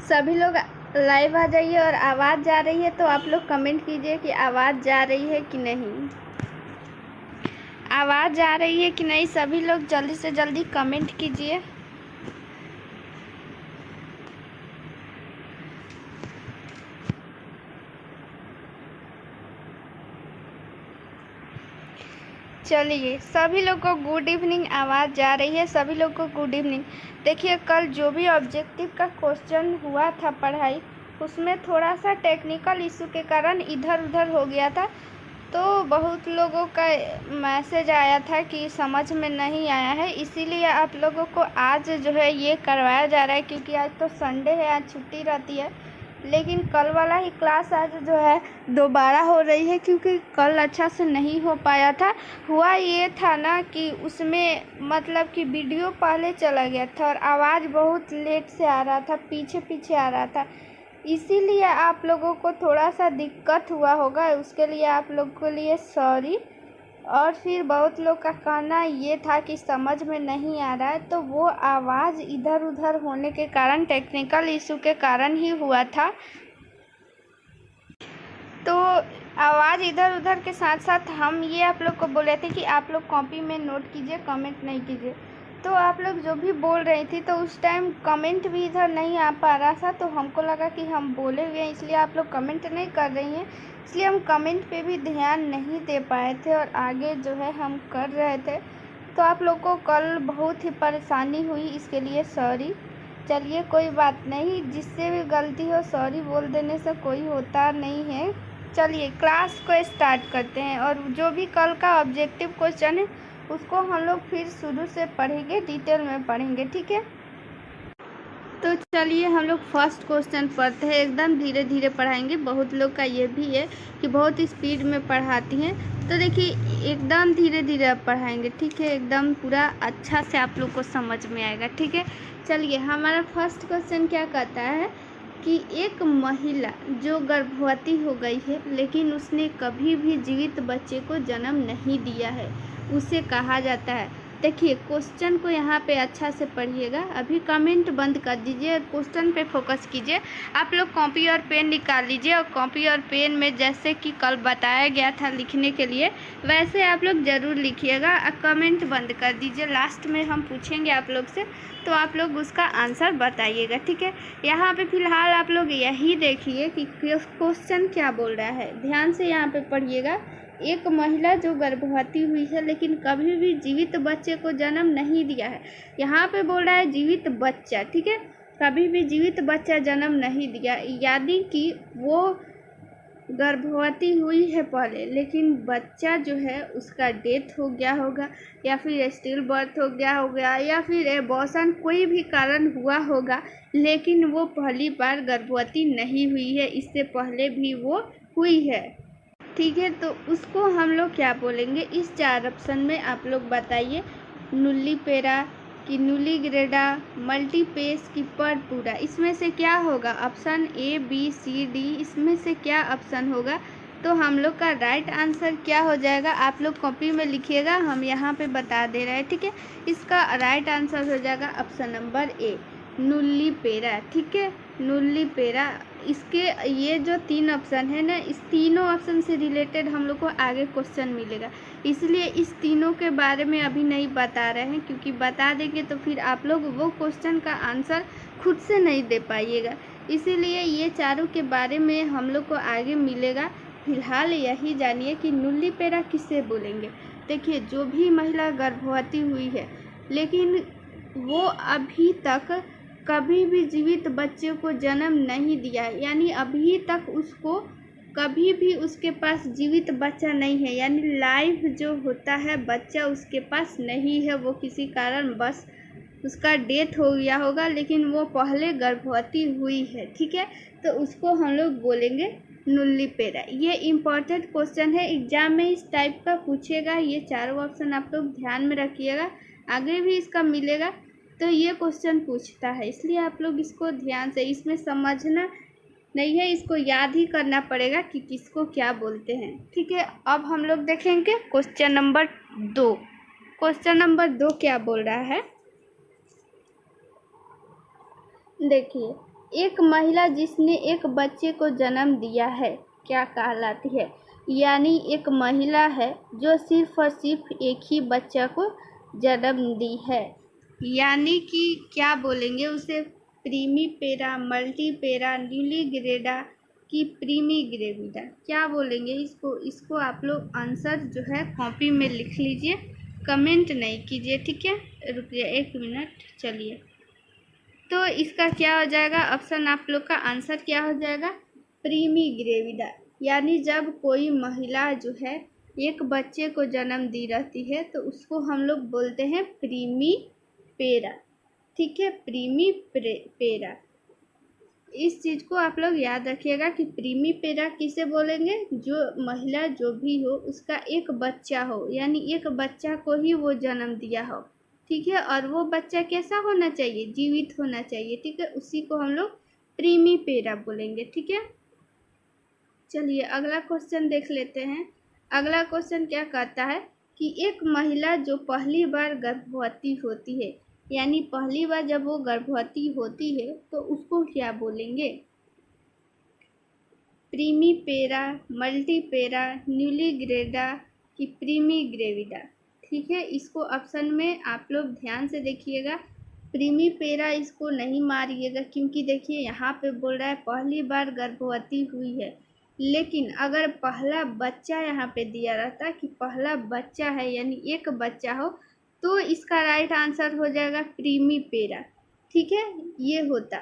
सभी लोग लाइव आ जाइए और आवाज़ जा रही है तो आप लोग कमेंट कीजिए कि आवाज़ जा रही है कि नहीं। आवाज़ जा रही है कि नहीं, सभी लोग जल्दी से जल्दी कमेंट कीजिए। चलिए, सभी लोग को गुड इवनिंग। आवाज़ जा रही है, सभी लोग को गुड इवनिंग। देखिए, कल जो भी ऑब्जेक्टिव का क्वेश्चन हुआ था पढ़ाई, उसमें थोड़ा सा टेक्निकल इशू के कारण इधर उधर हो गया था, तो बहुत लोगों का मैसेज आया था कि समझ में नहीं आया है, इसीलिए आप लोगों को आज जो है ये करवाया जा रहा है, क्योंकि आज तो संडे है, आज छुट्टी रहती है। लेकिन कल वाला ही क्लास आज जो है दोबारा हो रही है, क्योंकि कल अच्छा से नहीं हो पाया था। हुआ ये था ना कि उसमें मतलब कि वीडियो पहले चला गया था और आवाज़ बहुत लेट से आ रहा था, पीछे पीछे आ रहा था, इसीलिए आप लोगों को थोड़ा सा दिक्कत हुआ होगा। उसके लिए आप लोग के लिए सॉरी। और फिर बहुत लोग का कहना ये था कि समझ में नहीं आ रहा है, तो वो आवाज़ इधर उधर होने के कारण, टेक्निकल इशू के कारण ही हुआ था। तो आवाज़ इधर उधर के साथ साथ हम ये आप लोग को बोले थे कि आप लोग कॉपी में नोट कीजिए, कमेंट नहीं कीजिए। तो आप लोग जो भी बोल रही थी तो उस टाइम कमेंट भी इधर नहीं आ पा रहा था, तो हमको लगा कि हम बोले हुए हैं इसलिए आप लोग कमेंट नहीं कर रही हैं, इसलिए हम कमेंट पे भी ध्यान नहीं दे पाए थे और आगे जो है हम कर रहे थे। तो आप लोग को कल बहुत ही परेशानी हुई, इसके लिए सॉरी। चलिए, कोई बात नहीं, जिससे भी गलती हो सॉरी बोल देने से कोई होता नहीं है। चलिए क्लास को स्टार्ट करते हैं, और जो भी कल का ऑब्जेक्टिव क्वेश्चन है उसको हम लोग फिर शुरू से पढ़ेंगे, डिटेल में पढ़ेंगे, ठीक है। तो चलिए हम लोग फर्स्ट क्वेश्चन पढ़ते हैं। एकदम धीरे धीरे पढ़ाएंगे, बहुत लोग का ये भी है कि बहुत स्पीड में पढ़ाती हैं, तो देखिए एकदम धीरे धीरे अब पढ़ाएंगे, ठीक है। एकदम पूरा अच्छा से आप लोग को समझ में आएगा, ठीक है। चलिए, हमारा फर्स्ट क्वेश्चन क्या कहता है कि एक महिला जो गर्भवती हो गई है लेकिन उसने कभी भी जीवित बच्चे को जन्म नहीं दिया है, उसे कहा जाता है। देखिए, क्वेश्चन को यहाँ पे अच्छा से पढ़िएगा। अभी कमेंट बंद कर दीजिए और क्वेश्चन पे फोकस कीजिए। आप लोग कॉपी और पेन निकाल लीजिए, और कॉपी और पेन में जैसे कि कल बताया गया था लिखने के लिए, वैसे आप लोग ज़रूर लिखिएगा। कमेंट बंद कर दीजिए, लास्ट में हम पूछेंगे आप लोग से, तो आप लोग उसका आंसर बताइएगा, ठीक है। यहाँ पे फिलहाल आप लोग यही देखिए कि क्वेश्चन क्या बोल रहा है, ध्यान से यहाँ पे पढ़िएगा। एक महिला जो गर्भवती हुई है लेकिन कभी भी जीवित बच्चे को जन्म नहीं दिया है, यहाँ पे बोल रहा है जीवित बच्चा, ठीक है। कभी भी जीवित बच्चा जन्म नहीं दिया, यानी कि वो गर्भवती हुई है पहले, लेकिन बच्चा जो है उसका डेथ हो गया होगा, या फिर स्टिल बर्थ हो गया होगा, या फिर एबॉर्शन, कोई भी कारण हुआ होगा, लेकिन वो पहली बार गर्भवती नहीं हुई है, इससे पहले भी वो हुई है, ठीक है। तो उसको हम लोग क्या बोलेंगे, इस 4 ऑप्शन में आप लोग बताइए। नुल्लीपेरा कि नुलीग्रेडा, मल्टीपेस की परपूरा, इसमें से क्या होगा? Option A B C D, इसमें से क्या ऑप्शन होगा? तो हम लोग का राइट आंसर क्या हो जाएगा, आप लोग कॉपी में लिखिएगा, हम यहाँ पे बता दे रहे हैं, ठीक है। इसका राइट आंसर हो जाएगा ऑप्शन नंबर ए, नुल्लीपेरा, ठीक है, नुल्लीपेरा। इसके ये जो 3 ऑप्शन है ना, इस तीनों ऑप्शन से रिलेटेड हम लोग को आगे क्वेश्चन मिलेगा, इसलिए इस तीनों के बारे में अभी नहीं बता रहे हैं, क्योंकि बता देंगे तो फिर आप लोग वो क्वेश्चन का आंसर खुद से नहीं दे पाइएगा, इसीलिए ये चारों के बारे में हम लोग को आगे मिलेगा। फिलहाल यही जानिए कि नुल्लीपेरा किसे बोलेंगे। देखिए, जो भी महिला गर्भवती हुई है लेकिन वो अभी तक कभी भी जीवित बच्चे को जन्म नहीं दिया है, यानी अभी तक उसको कभी भी उसके पास जीवित बच्चा नहीं है, यानी लाइव जो होता है बच्चा उसके पास नहीं है, वो किसी कारण बस उसका डेथ हो गया होगा, लेकिन वो पहले गर्भवती हुई है, ठीक है। तो उसको हम लोग बोलेंगे नुल्लीपेरा। ये इम्पोर्टेंट क्वेश्चन है, एग्जाम में इस टाइप का पूछेगा, ये चारों ऑप्शन आप लोग ध्यान में रखिएगा, आगे भी इसका मिलेगा, तो ये क्वेश्चन पूछता है, इसलिए आप लोग इसको ध्यान से, इसमें समझना नहीं है, इसको याद ही करना पड़ेगा कि किसको क्या बोलते हैं, ठीक है। अब हम लोग देखेंगे क्वेश्चन नंबर 2। क्वेश्चन नंबर 2 क्या बोल रहा है, देखिए, एक महिला जिसने एक बच्चे को जन्म दिया है क्या कहलाती है? यानी एक महिला है जो सिर्फ और सिर्फ एक ही बच्चा को जन्म दी है, यानी कि क्या बोलेंगे उसे? प्रीमी पेरा, मल्टी पेरा, न्यूली ग्रेडा कि प्रीमी ग्रेविडा, क्या बोलेंगे इसको आप लोग आंसर जो है कॉपी में लिख लीजिए, कमेंट नहीं कीजिए, ठीक है? रुकिए 1 मिनट। चलिए, तो इसका क्या हो जाएगा? ऑप्शन आप लोग का आंसर क्या हो जाएगा? प्रीमी ग्रेविडा। यानी जब कोई महिला जो है एक बच्चे को जन्म दी रहती है तो उसको हम लोग बोलते हैं प्रीमी पेरा, ठीक है? प्रीमी पेरा, इस चीज़ को आप लोग याद रखिएगा कि प्रीमी पेरा किसे बोलेंगे? जो महिला जो भी हो उसका एक बच्चा हो, यानी एक बच्चा को ही वो जन्म दिया हो, ठीक है? और वो बच्चा कैसा होना चाहिए? जीवित होना चाहिए, ठीक है? उसी को हम लोग प्रीमी पेरा बोलेंगे, ठीक है? चलिए अगला क्वेश्चन देख लेते हैं। अगला क्वेश्चन क्या कहता है कि एक महिला जो पहली बार गर्भवती होती है, यानी पहली बार जब वो गर्भवती होती है तो उसको क्या बोलेंगे? प्रीमी पेरा, मल्टी पेरा, न्यूली ग्रेडा कि प्रीमी ग्रेविडा, ठीक है? इसको ऑप्शन में आप लोग ध्यान से देखिएगा। प्रीमी पेरा इसको नहीं मारिएगा, क्योंकि देखिए यहाँ पे बोल रहा है पहली बार गर्भवती हुई है, लेकिन अगर पहला बच्चा यहाँ पे दिया रहता कि पहला बच्चा है यानी एक बच्चा हो, तो इसका राइट आंसर हो जाएगा प्रीमी पेरा, ठीक है? ये होता।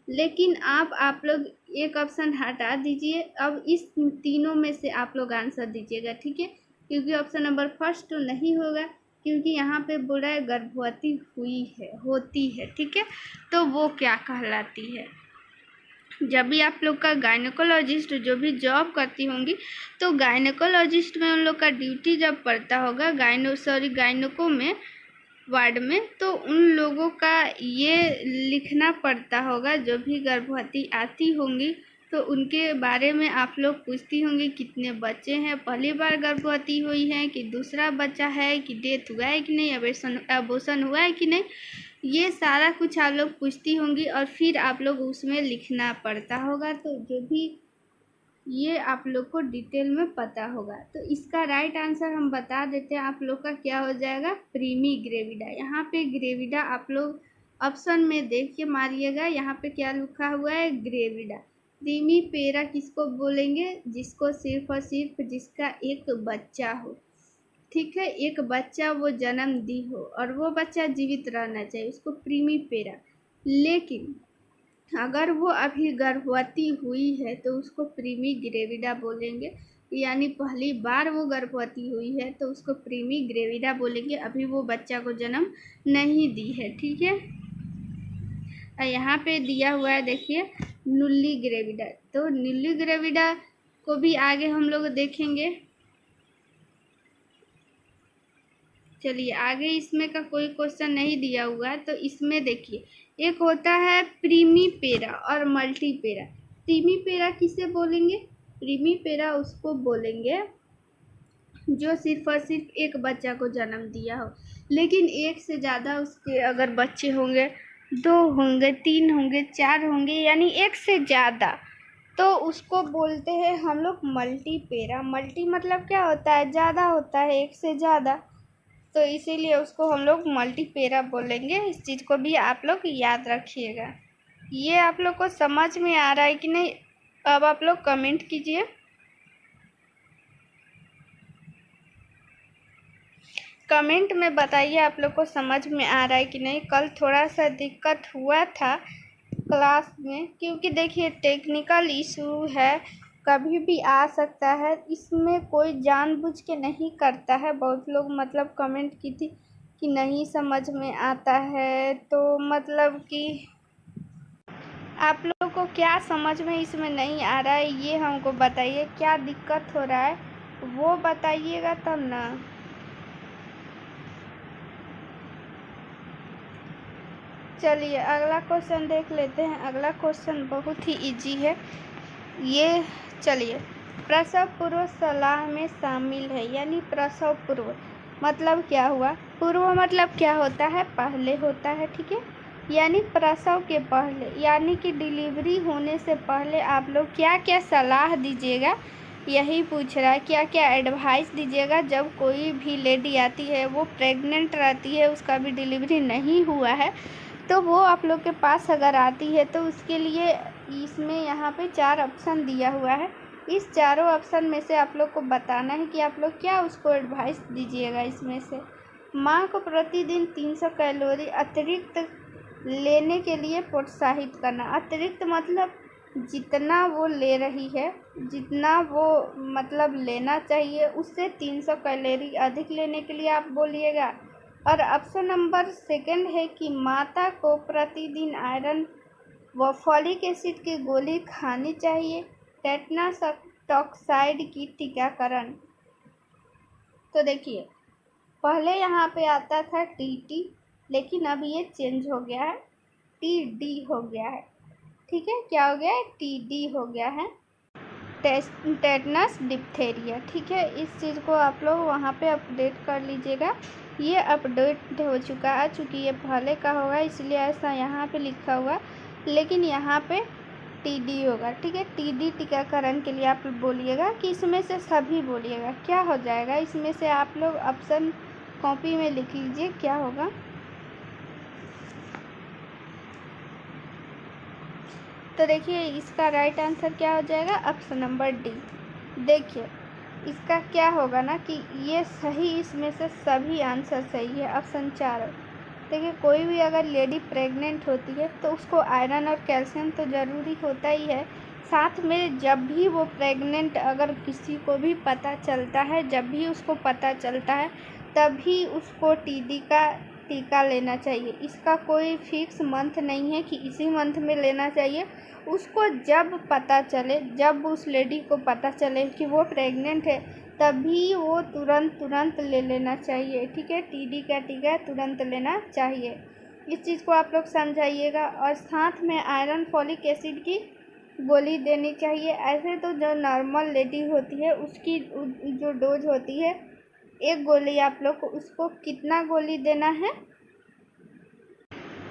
लेकिन आप लोग एक ऑप्शन हटा दीजिए, अब इस तीनों में से आप लोग आंसर दीजिएगा, ठीक है? क्योंकि ऑप्शन नंबर फर्स्ट तो नहीं होगा, क्योंकि यहाँ पे बोल रहा है गर्भवती हुई है, होती है, ठीक है? तो वो क्या कहलाती है? जब भी आप लोग का गायनेकोलॉजिस्ट जो भी जॉब करती होंगी, तो गायनेकोलॉजिस्ट में उन लोग का ड्यूटी जब पड़ता होगा गायनेको में वार्ड में, तो उन लोगों का ये लिखना पड़ता होगा। जो भी गर्भवती आती होंगी तो उनके बारे में आप लोग पूछती होंगी कितने बच्चे हैं, पहली बार गर्भवती हुई हैं कि दूसरा बच्चा है, कि डेथ हुआ है कि नहीं, अबॉर्शन हुआ है कि नहीं, ये सारा कुछ आप लोग पूछती होंगी और फिर आप लोग उसमें लिखना पड़ता होगा। तो जो भी ये आप लोग को डिटेल में पता होगा। तो इसका राइट आंसर हम बता देते हैं आप लोग का क्या हो जाएगा? प्रीमी ग्रेविडा। यहाँ पे ग्रेविडा आप लोग ऑप्शन में देख के मारिएगा, यहाँ पे क्या लिखा हुआ है? ग्रेविडा। प्रीमी पेरा किसको बोलेंगे? जिसको सिर्फ और सिर्फ जिसका एक बच्चा हो, ठीक है? एक बच्चा वो जन्म दी हो और वो बच्चा जीवित रहना चाहिए, उसको प्रीमी पेरा। लेकिन अगर वो अभी गर्भवती हुई है तो उसको प्रीमी ग्रेविडा बोलेंगे, यानी पहली बार वो गर्भवती हुई है तो उसको प्रीमी ग्रेविडा बोलेंगे, अभी वो बच्चा को जन्म नहीं दी है, ठीक है? और यहाँ पे दिया हुआ है देखिए न्यूली ग्रेविडा, तो न्यूली ग्रेविडा को भी आगे हम लोग देखेंगे। चलिए आगे इसमें का कोई क्वेश्चन नहीं दिया हुआ है, तो इसमें देखिए एक होता है प्रीमी पेरा और मल्टी पेरा। प्रीमी पेरा किसे बोलेंगे? प्रीमी पेरा उसको बोलेंगे जो सिर्फ और सिर्फ एक बच्चा को जन्म दिया हो, लेकिन एक से ज़्यादा उसके अगर बच्चे होंगे, 2 होंगे, 3 होंगे, 4 होंगे, यानी एक से ज़्यादा, तो उसको बोलते हैं हम लोग मल्टी पेरा। मल्टी मतलब क्या होता है? ज़्यादा होता है, एक से ज़्यादा, तो इसीलिए उसको हम लोग मल्टी पेरा बोलेंगे। इस चीज़ को भी आप लोग याद रखिएगा। ये आप लोग को समझ में आ रहा है कि नहीं? अब आप लोग कमेंट कीजिए, कमेंट में बताइए आप लोग को समझ में आ रहा है कि नहीं। कल थोड़ा सा दिक्कत हुआ था क्लास में, क्योंकि देखिए टेक्निकल इशू है, कभी भी आ सकता है, इसमें कोई जानबूझ के नहीं करता है। बहुत लोग मतलब कमेंट की थी कि नहीं समझ में आता है, तो मतलब कि आप लोग को क्या समझ में इसमें नहीं आ रहा है ये हमको बताइए, क्या दिक्कत हो रहा है वो बताइएगा तब ना। चलिए अगला क्वेश्चन देख लेते हैं। अगला क्वेश्चन बहुत ही इजी है ये। चलिए, प्रसव पूर्व सलाह में शामिल है, यानी प्रसव पूर्व मतलब क्या हुआ? पूर्व मतलब क्या होता है? पहले होता है, ठीक है? यानी प्रसव के पहले, यानी कि डिलीवरी होने से पहले आप लोग क्या क्या सलाह दीजिएगा, यही पूछ रहा है। क्या क्या एडवाइस दीजिएगा जब कोई भी लेडी आती है, वो प्रेग्नेंट रहती है, उसका भी डिलीवरी नहीं हुआ है, तो वो आप लोग के पास अगर आती है तो उसके लिए इसमें यहाँ पे 4 ऑप्शन दिया हुआ है। इस चारों ऑप्शन में से आप लोग को बताना है कि आप लोग क्या उसको एडवाइस दीजिएगा। इसमें से माँ को प्रतिदिन 300 कैलोरी अतिरिक्त लेने के लिए प्रोत्साहित करना। अतिरिक्त मतलब जितना वो ले रही है, जितना वो मतलब लेना चाहिए, उससे 300 कैलोरी अधिक लेने के लिए आप बोलिएगा। और ऑप्शन नंबर 2 है कि माता को प्रतिदिन आयरन व फॉलिक एसिड की गोली खानी चाहिए। टेटनस टॉक्साइड की टीकाकरण। तो देखिए, पहले यहाँ पे आता था टीटी, लेकिन अब ये चेंज हो गया है, टीडी हो गया है। ठीक है, क्या हो गया है? टीडी हो गया है, टेटनस डिप्थेरिया। ठीक है, इस चीज़ को आप लोग वहाँ पे अपडेट कर लीजिएगा। ये अपडेट हो चुका है, चूँकि ये पहले का होगा इसलिए ऐसा यहाँ पे लिखा हुआ, लेकिन यहाँ पे टीडी होगा। ठीक है, टीडी टीकाकरण के लिए आप बोलिएगा कि इसमें से सभी बोलिएगा। क्या हो जाएगा इसमें से, आप लोग ऑप्शन कॉपी में लिख लीजिए क्या होगा। तो देखिए, इसका राइट आंसर क्या हो जाएगा? Option number D. देखिए, इसका क्या होगा ना कि ये सही, इसमें से सभी आंसर सही है, ऑप्शन 4। देखिए, कोई भी अगर लेडी प्रेग्नेंट होती है तो उसको आयरन और कैल्शियम तो ज़रूरी होता ही है। साथ में जब भी वो प्रेग्नेंट, अगर किसी को भी पता चलता है, जब भी उसको पता चलता है तभी उसको टीडी का टीका लेना चाहिए। इसका कोई फिक्स मंथ नहीं है कि इसी मंथ में लेना चाहिए। उसको जब पता चले, जब उस लेडी को पता चले कि वो प्रेग्नेंट है, तभी वो तुरंत ले लेना चाहिए। ठीक है, टीडी का टीका तुरंत लेना चाहिए। इस चीज़ को आप लोग समझाइएगा। और साथ में आयरन फॉलिक एसिड की गोली देनी चाहिए। ऐसे तो जो नॉर्मल लेडी होती है उसकी जो डोज होती है, 1 गोली आप लोग को, उसको कितना गोली देना है?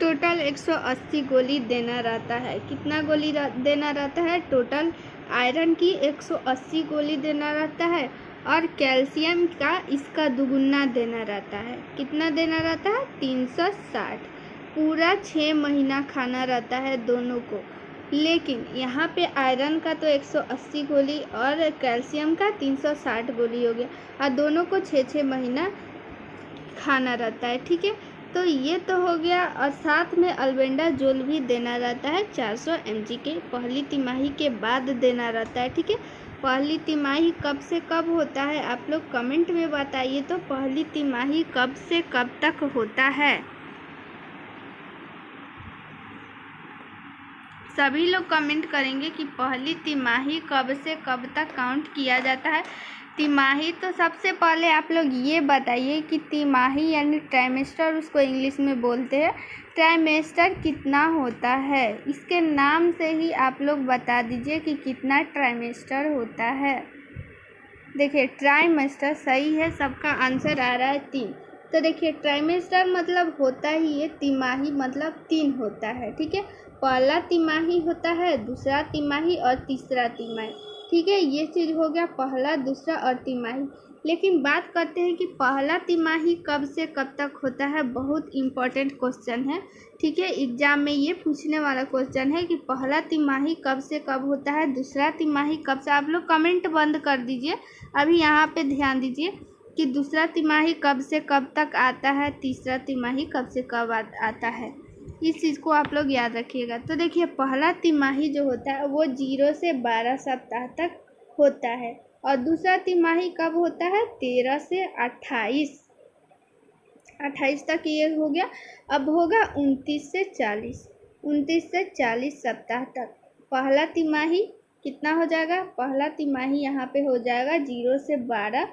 टोटल 180 गोली देना रहता है। कितना गोली देना रहता है? टोटल आयरन की 180 गोली देना रहता है, और कैल्शियम का इसका दुगुना देना रहता है। कितना देना रहता है? 360। पूरा 6 महीना खाना रहता है दोनों को। लेकिन यहाँ पे आयरन का तो 180 गोली और कैल्शियम का 360 गोली हो गया, और दोनों को 6 महीना खाना रहता है। ठीक है, तो ये तो हो गया। और साथ में अल्बेंडाजोल भी देना रहता है 400 mg के, पहली तिमाही के बाद देना रहता है। ठीक है, पहली तिमाही कब से कब होता है आप लोग कमेंट में बताइए। तो पहली तिमाही कब से कब तक होता है? सभी लोग कमेंट करेंगे कि पहली तिमाही कब से कब तक काउंट किया जाता है। तिमाही तो सबसे पहले आप लोग ये बताइए कि तिमाही यानी ट्राइमेस्टर उसको इंग्लिश में बोलते हैं, ट्राइमेस्टर कितना होता है? इसके नाम से ही आप लोग बता दीजिए कि कितना ट्राइमेस्टर होता है। देखिए, ट्राइमेस्टर सही है, सबका आंसर आ रहा है 3। तो देखिए, ट्राइमेस्टर मतलब होता ही है, तिमाही मतलब 3 होता है। ठीक है, पहला तिमाही होता है, दूसरा तिमाही और तीसरा तिमाही। ठीक है, ये चीज़ हो गया पहला, दूसरा और तिमाही। लेकिन बात करते हैं कि पहला तिमाही कब से कब तक होता है। बहुत इम्पोर्टेंट क्वेश्चन है। ठीक है, एग्जाम में ये पूछने वाला क्वेश्चन है कि पहला तिमाही कब से कब होता है, दूसरा तिमाही कब से। आप लोग कमेंट बंद कर दीजिए, अभी यहाँ पे ध्यान दीजिए कि दूसरा तिमाही कब से कब तक आता है, तीसरा तिमाही कब से कब आता है। इस चीज़ को आप लोग याद रखिएगा। तो देखिए, पहला तिमाही जो होता है वो 0 से 12 सप्ताह तक होता है, और दूसरा तिमाही कब होता है? 13 से 28 तक ये हो गया। अब होगा 29 से 40 सप्ताह तक। पहला तिमाही कितना हो जाएगा? पहला तिमाही यहाँ पे हो जाएगा 0 से 12,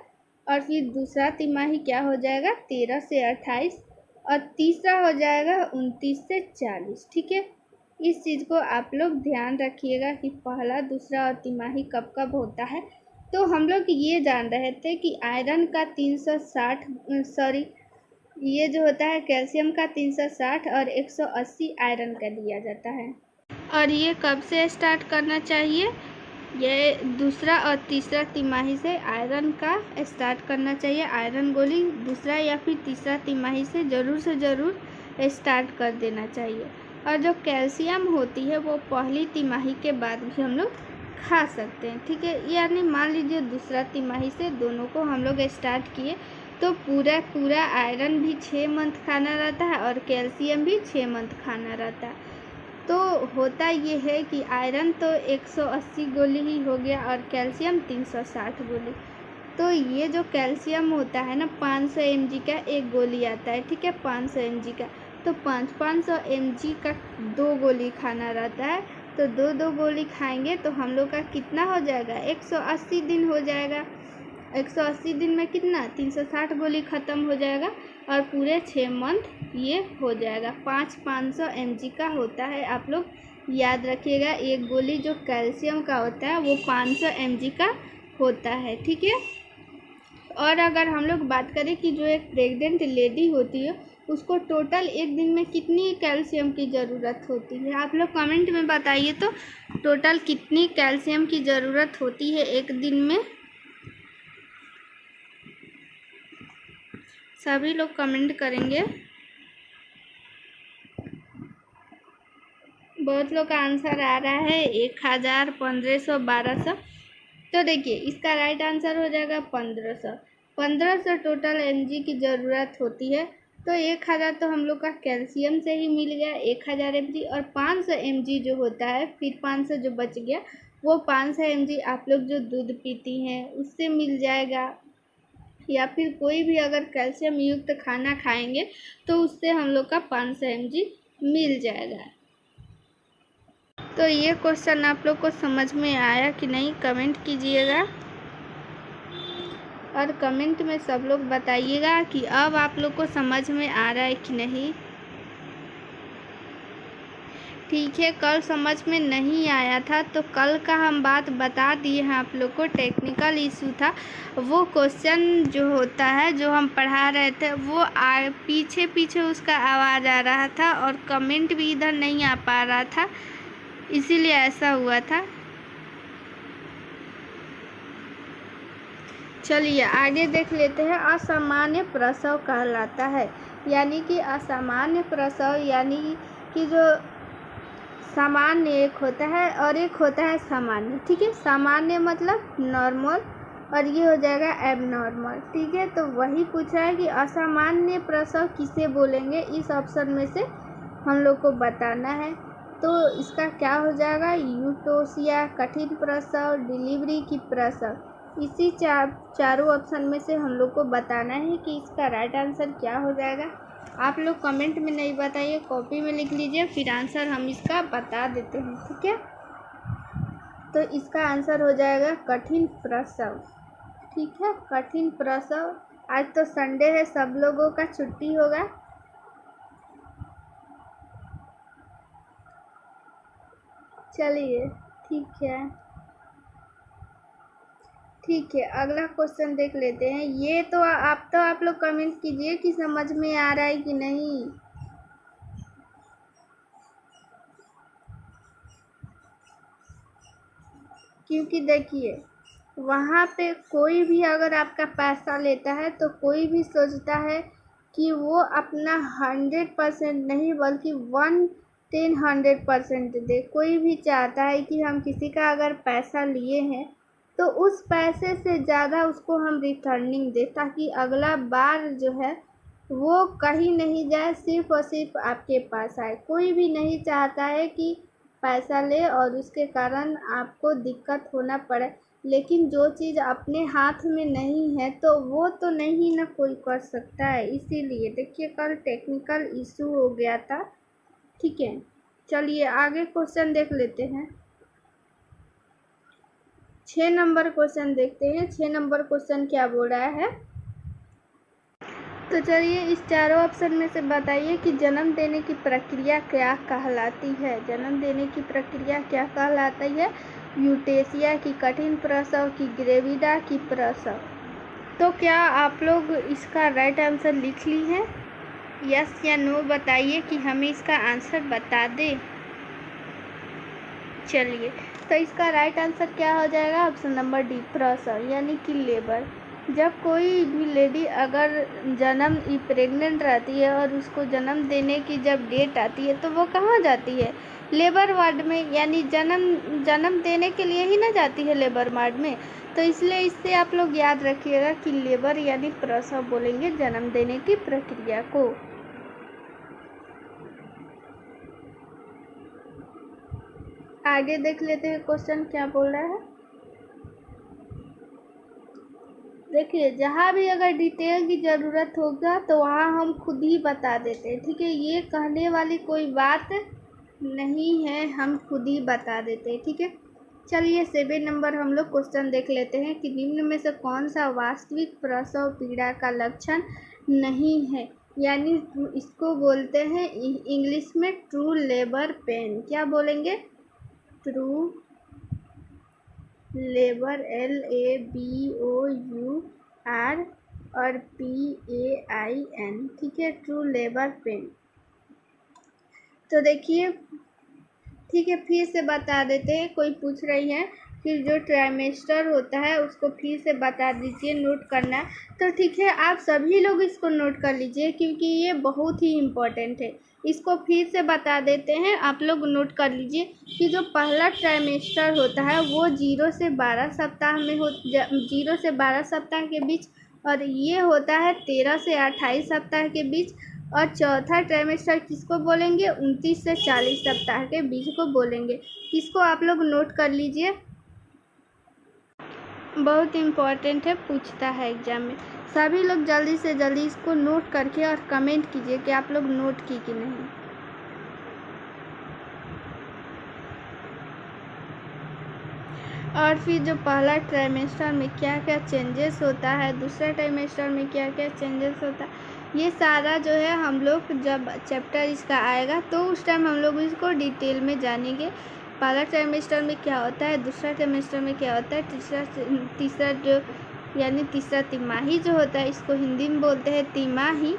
और फिर दूसरा तिमाही क्या हो जाएगा? 13 से 28, और तीसरा हो जाएगा 29 से 40। ठीक है, इस चीज़ को आप लोग ध्यान रखिएगा कि पहला, दूसरा और तिमाही कब कब होता है। तो हम लोग ये जान रहे थे कि आयरन का ये जो होता है कैल्शियम का 360 और 180 आयरन का दिया जाता है। और ये कब से स्टार्ट करना चाहिए? ये दूसरा और तीसरा तिमाही से आयरन का स्टार्ट करना चाहिए। आयरन गोली दूसरा या फिर तीसरा तिमाही से ज़रूर स्टार्ट कर देना चाहिए। और जो कैल्शियम होती है वो पहली तिमाही के बाद भी हम लोग खा सकते हैं, ठीक है। यानी मान लीजिए दूसरा तिमाही से दोनों को हम लोग स्टार्ट किए तो पूरा आयरन भी 6 मंथ खाना रहता है और कैल्शियम भी 6 मंथ खाना रहता है। तो होता ये है कि आयरन तो 180 गोली ही हो गया और कैल्शियम 360 गोली। तो ये जो कैल्शियम होता है ना 500 mg का एक गोली आता है, ठीक है, 500 mg का। तो 500 mg का 2 गोली खाना रहता है। तो 2 गोली खाएंगे तो हम लोग का कितना हो जाएगा? 180 दिन हो जाएगा। 180 दिन में कितना? 360 गोली ख़त्म हो जाएगा और पूरे 6 मंथ ये हो जाएगा। 500 mg का होता है, आप लोग याद रखिएगा। एक गोली जो कैल्शियम का होता है वो 500 mg का होता है, ठीक है। और अगर हम लोग बात करें कि जो एक प्रेग्नेंट लेडी होती है उसको टोटल एक दिन में कितनी कैल्शियम की ज़रूरत होती है, आप लोग कमेंट में बताइए तो टोटल कितनी कैल्शियम की ज़रूरत होती है एक दिन में? सभी लोग कमेंट करेंगे। बहुत लोग का आंसर आ रहा है 1000, 1500, 1200। तो देखिए इसका राइट आंसर हो जाएगा 1500। 1500 टोटल mg की ज़रूरत होती है। तो 1000 तो हम लोग का कैल्शियम से ही मिल गया, 1000 mg। और 500 mg जो होता है, फिर 500 जो बच गया वो 500 mg आप लोग जो दूध पीती हैं उससे मिल जाएगा, या फिर कोई भी अगर कैल्शियम युक्त खाना खाएंगे तो उससे हम लोग का 500 mg मिल जाएगा। तो ये क्वेश्चन आप लोग को समझ में आया कि नहीं, कमेंट कीजिएगा और कमेंट में सब लोग बताइएगा कि अब आप लोग को समझ में आ रहा है कि नहीं। ठीक है, कल समझ में नहीं आया था तो कल का हम बात बता दिए हैं आप लोग को। टेक्निकल इशू था, वो क्वेश्चन जो होता है जो हम पढ़ा रहे थे वो पीछे उसका आवाज़ आ रहा था और कमेंट भी इधर नहीं आ पा रहा था, इसीलिए ऐसा हुआ था। चलिए आगे देख लेते हैं। असामान्य प्रसव कहलाता है, यानी कि असामान्य प्रसव यानी कि जो सामान्य एक होता है और एक होता है सामान्य, ठीक है। सामान्य मतलब नॉर्मल और ये हो जाएगा एबनॉर्मल, ठीक है। तो वही पूछा है कि असामान्य प्रसव किसे बोलेंगे, इस ऑप्शन में से हम लोग को बताना है। तो इसका क्या हो जाएगा? यूटोसिया, कठिन प्रसव, डिलीवरी की प्रसव। इसी चारों ऑप्शन में से हम लोग को बताना है कि इसका राइट आंसर क्या हो जाएगा। आप लोग कमेंट में नहीं बताइए, कॉपी में लिख लीजिए, फिर आंसर हम इसका बता देते हैं, ठीक है। तो इसका आंसर हो जाएगा कठिन प्रसव, ठीक है, कठिन प्रसव। आज तो संडे है, सब लोगों का छुट्टी होगा। चलिए ठीक है, अगला क्वेश्चन देख लेते हैं। ये तो आप लोग कमेंट कीजिए कि समझ में आ रहा है कि नहीं। क्योंकि देखिए वहाँ पे कोई भी अगर आपका पैसा लेता है तो कोई भी सोचता है कि वो अपना 100% नहीं बल्कि 100% दे। कोई भी चाहता है कि हम किसी का अगर पैसा लिए हैं तो उस पैसे से ज़्यादा उसको हम रिटर्निंग दें, ताकि अगला बार जो है वो कहीं नहीं जाए, सिर्फ और सिर्फ आपके पास आए। कोई भी नहीं चाहता है कि पैसा ले और उसके कारण आपको दिक्कत होना पड़े। लेकिन जो चीज़ अपने हाथ में नहीं है तो वो तो नहीं ना कोई कर सकता है। इसीलिए देखिए कल टेक्निकल इशू हो गया था, ठीक है। चलिए आगे क्वेश्चन देख लेते हैं। 6 नंबर क्वेश्चन देखते हैं। 6 नंबर क्वेश्चन क्या बोल रहा है? तो चलिए इस चारों ऑप्शन में से बताइए कि जन्म देने की प्रक्रिया क्या कहलाती है। जन्म देने की प्रक्रिया क्या कहलाती है? यूटेसिया की, कठिन प्रसव की, ग्रेविडा की प्रसव। तो क्या आप लोग इसका राइट आंसर लिख ली हैं? यस या नो बताइए कि हमें इसका आंसर बता दें। चलिए, तो इसका राइट आंसर क्या हो जाएगा? ऑप्शन नंबर डी, प्रसव यानी कि लेबर। जब कोई भी लेडी अगर प्रेग्नेंट रहती है और उसको जन्म देने की जब डेट आती है तो वो कहाँ जाती है? लेबर वार्ड में, यानी जन्म देने के लिए ही ना जाती है लेबर वार्ड में। तो इसलिए इससे आप लोग याद रखिएगा कि लेबर यानी प्रसव बोलेंगे जन्म देने की प्रक्रिया को। आगे देख लेते हैं क्वेश्चन क्या बोल रहा है। देखिए, जहाँ भी अगर डिटेल की ज़रूरत होगा तो वहाँ हम खुद ही बता देते हैं, ठीक है। ये कहने वाली कोई बात नहीं है, हम खुद ही बता देते हैं, ठीक है। चलिए 7 नंबर हम लोग क्वेश्चन देख लेते हैं कि निम्न में से कौन सा वास्तविक प्रसव पीड़ा का लक्षण नहीं है, यानी इसको बोलते हैं इंग्लिश में ट्रू लेबर पेन। क्या बोलेंगे? ट्रू लेबर, LABOUR और PAIN, ठीक है, ट्रू लेबर पेन। तो देखिए, ठीक है, फिर से बता देते हैं। कोई पूछ रही है कि जो ट्राइमेस्टर होता है उसको फिर से बता दीजिए, नोट करना है। तो ठीक है, आप सभी लोग इसको नोट कर लीजिए क्योंकि ये बहुत ही इम्पोर्टेंट है। इसको फिर से बता देते हैं, आप लोग नोट कर लीजिए कि जो पहला ट्राइमेस्टर होता है वो 0 से 12 सप्ताह में 0 से 12 सप्ताह के बीच, और ये होता है 13 से 28 सप्ताह के बीच। और चौथा ट्राइमेस्टर किसको बोलेंगे? 29 से 40 सप्ताह के बीच को बोलेंगे। इसको आप लोग नोट कर लीजिए, बहुत इम्पोर्टेंट है, पूछता है एग्जाम में। सभी लोग जल्दी से जल्दी इसको नोट करके और कमेंट कीजिए कि आप लोग नोट की कि नहीं। और फिर जो पहला ट्राइमेस्टर में क्या क्या चेंजेस होता है, दूसरा ट्राइमेस्टर में क्या क्या चेंजेस होता है, ये सारा जो है हम लोग जब चैप्टर इसका आएगा तो उस टाइम हम लोग इसको डिटेल में जानेंगे। पहला ट्राइमेस्टर में क्या होता है, दूसरा ट्राइमेस्टर में क्या होता है, तीसरा जो यानी तीसरा तिमाही जो होता है, इसको हिंदी में बोलते हैं तिमाही,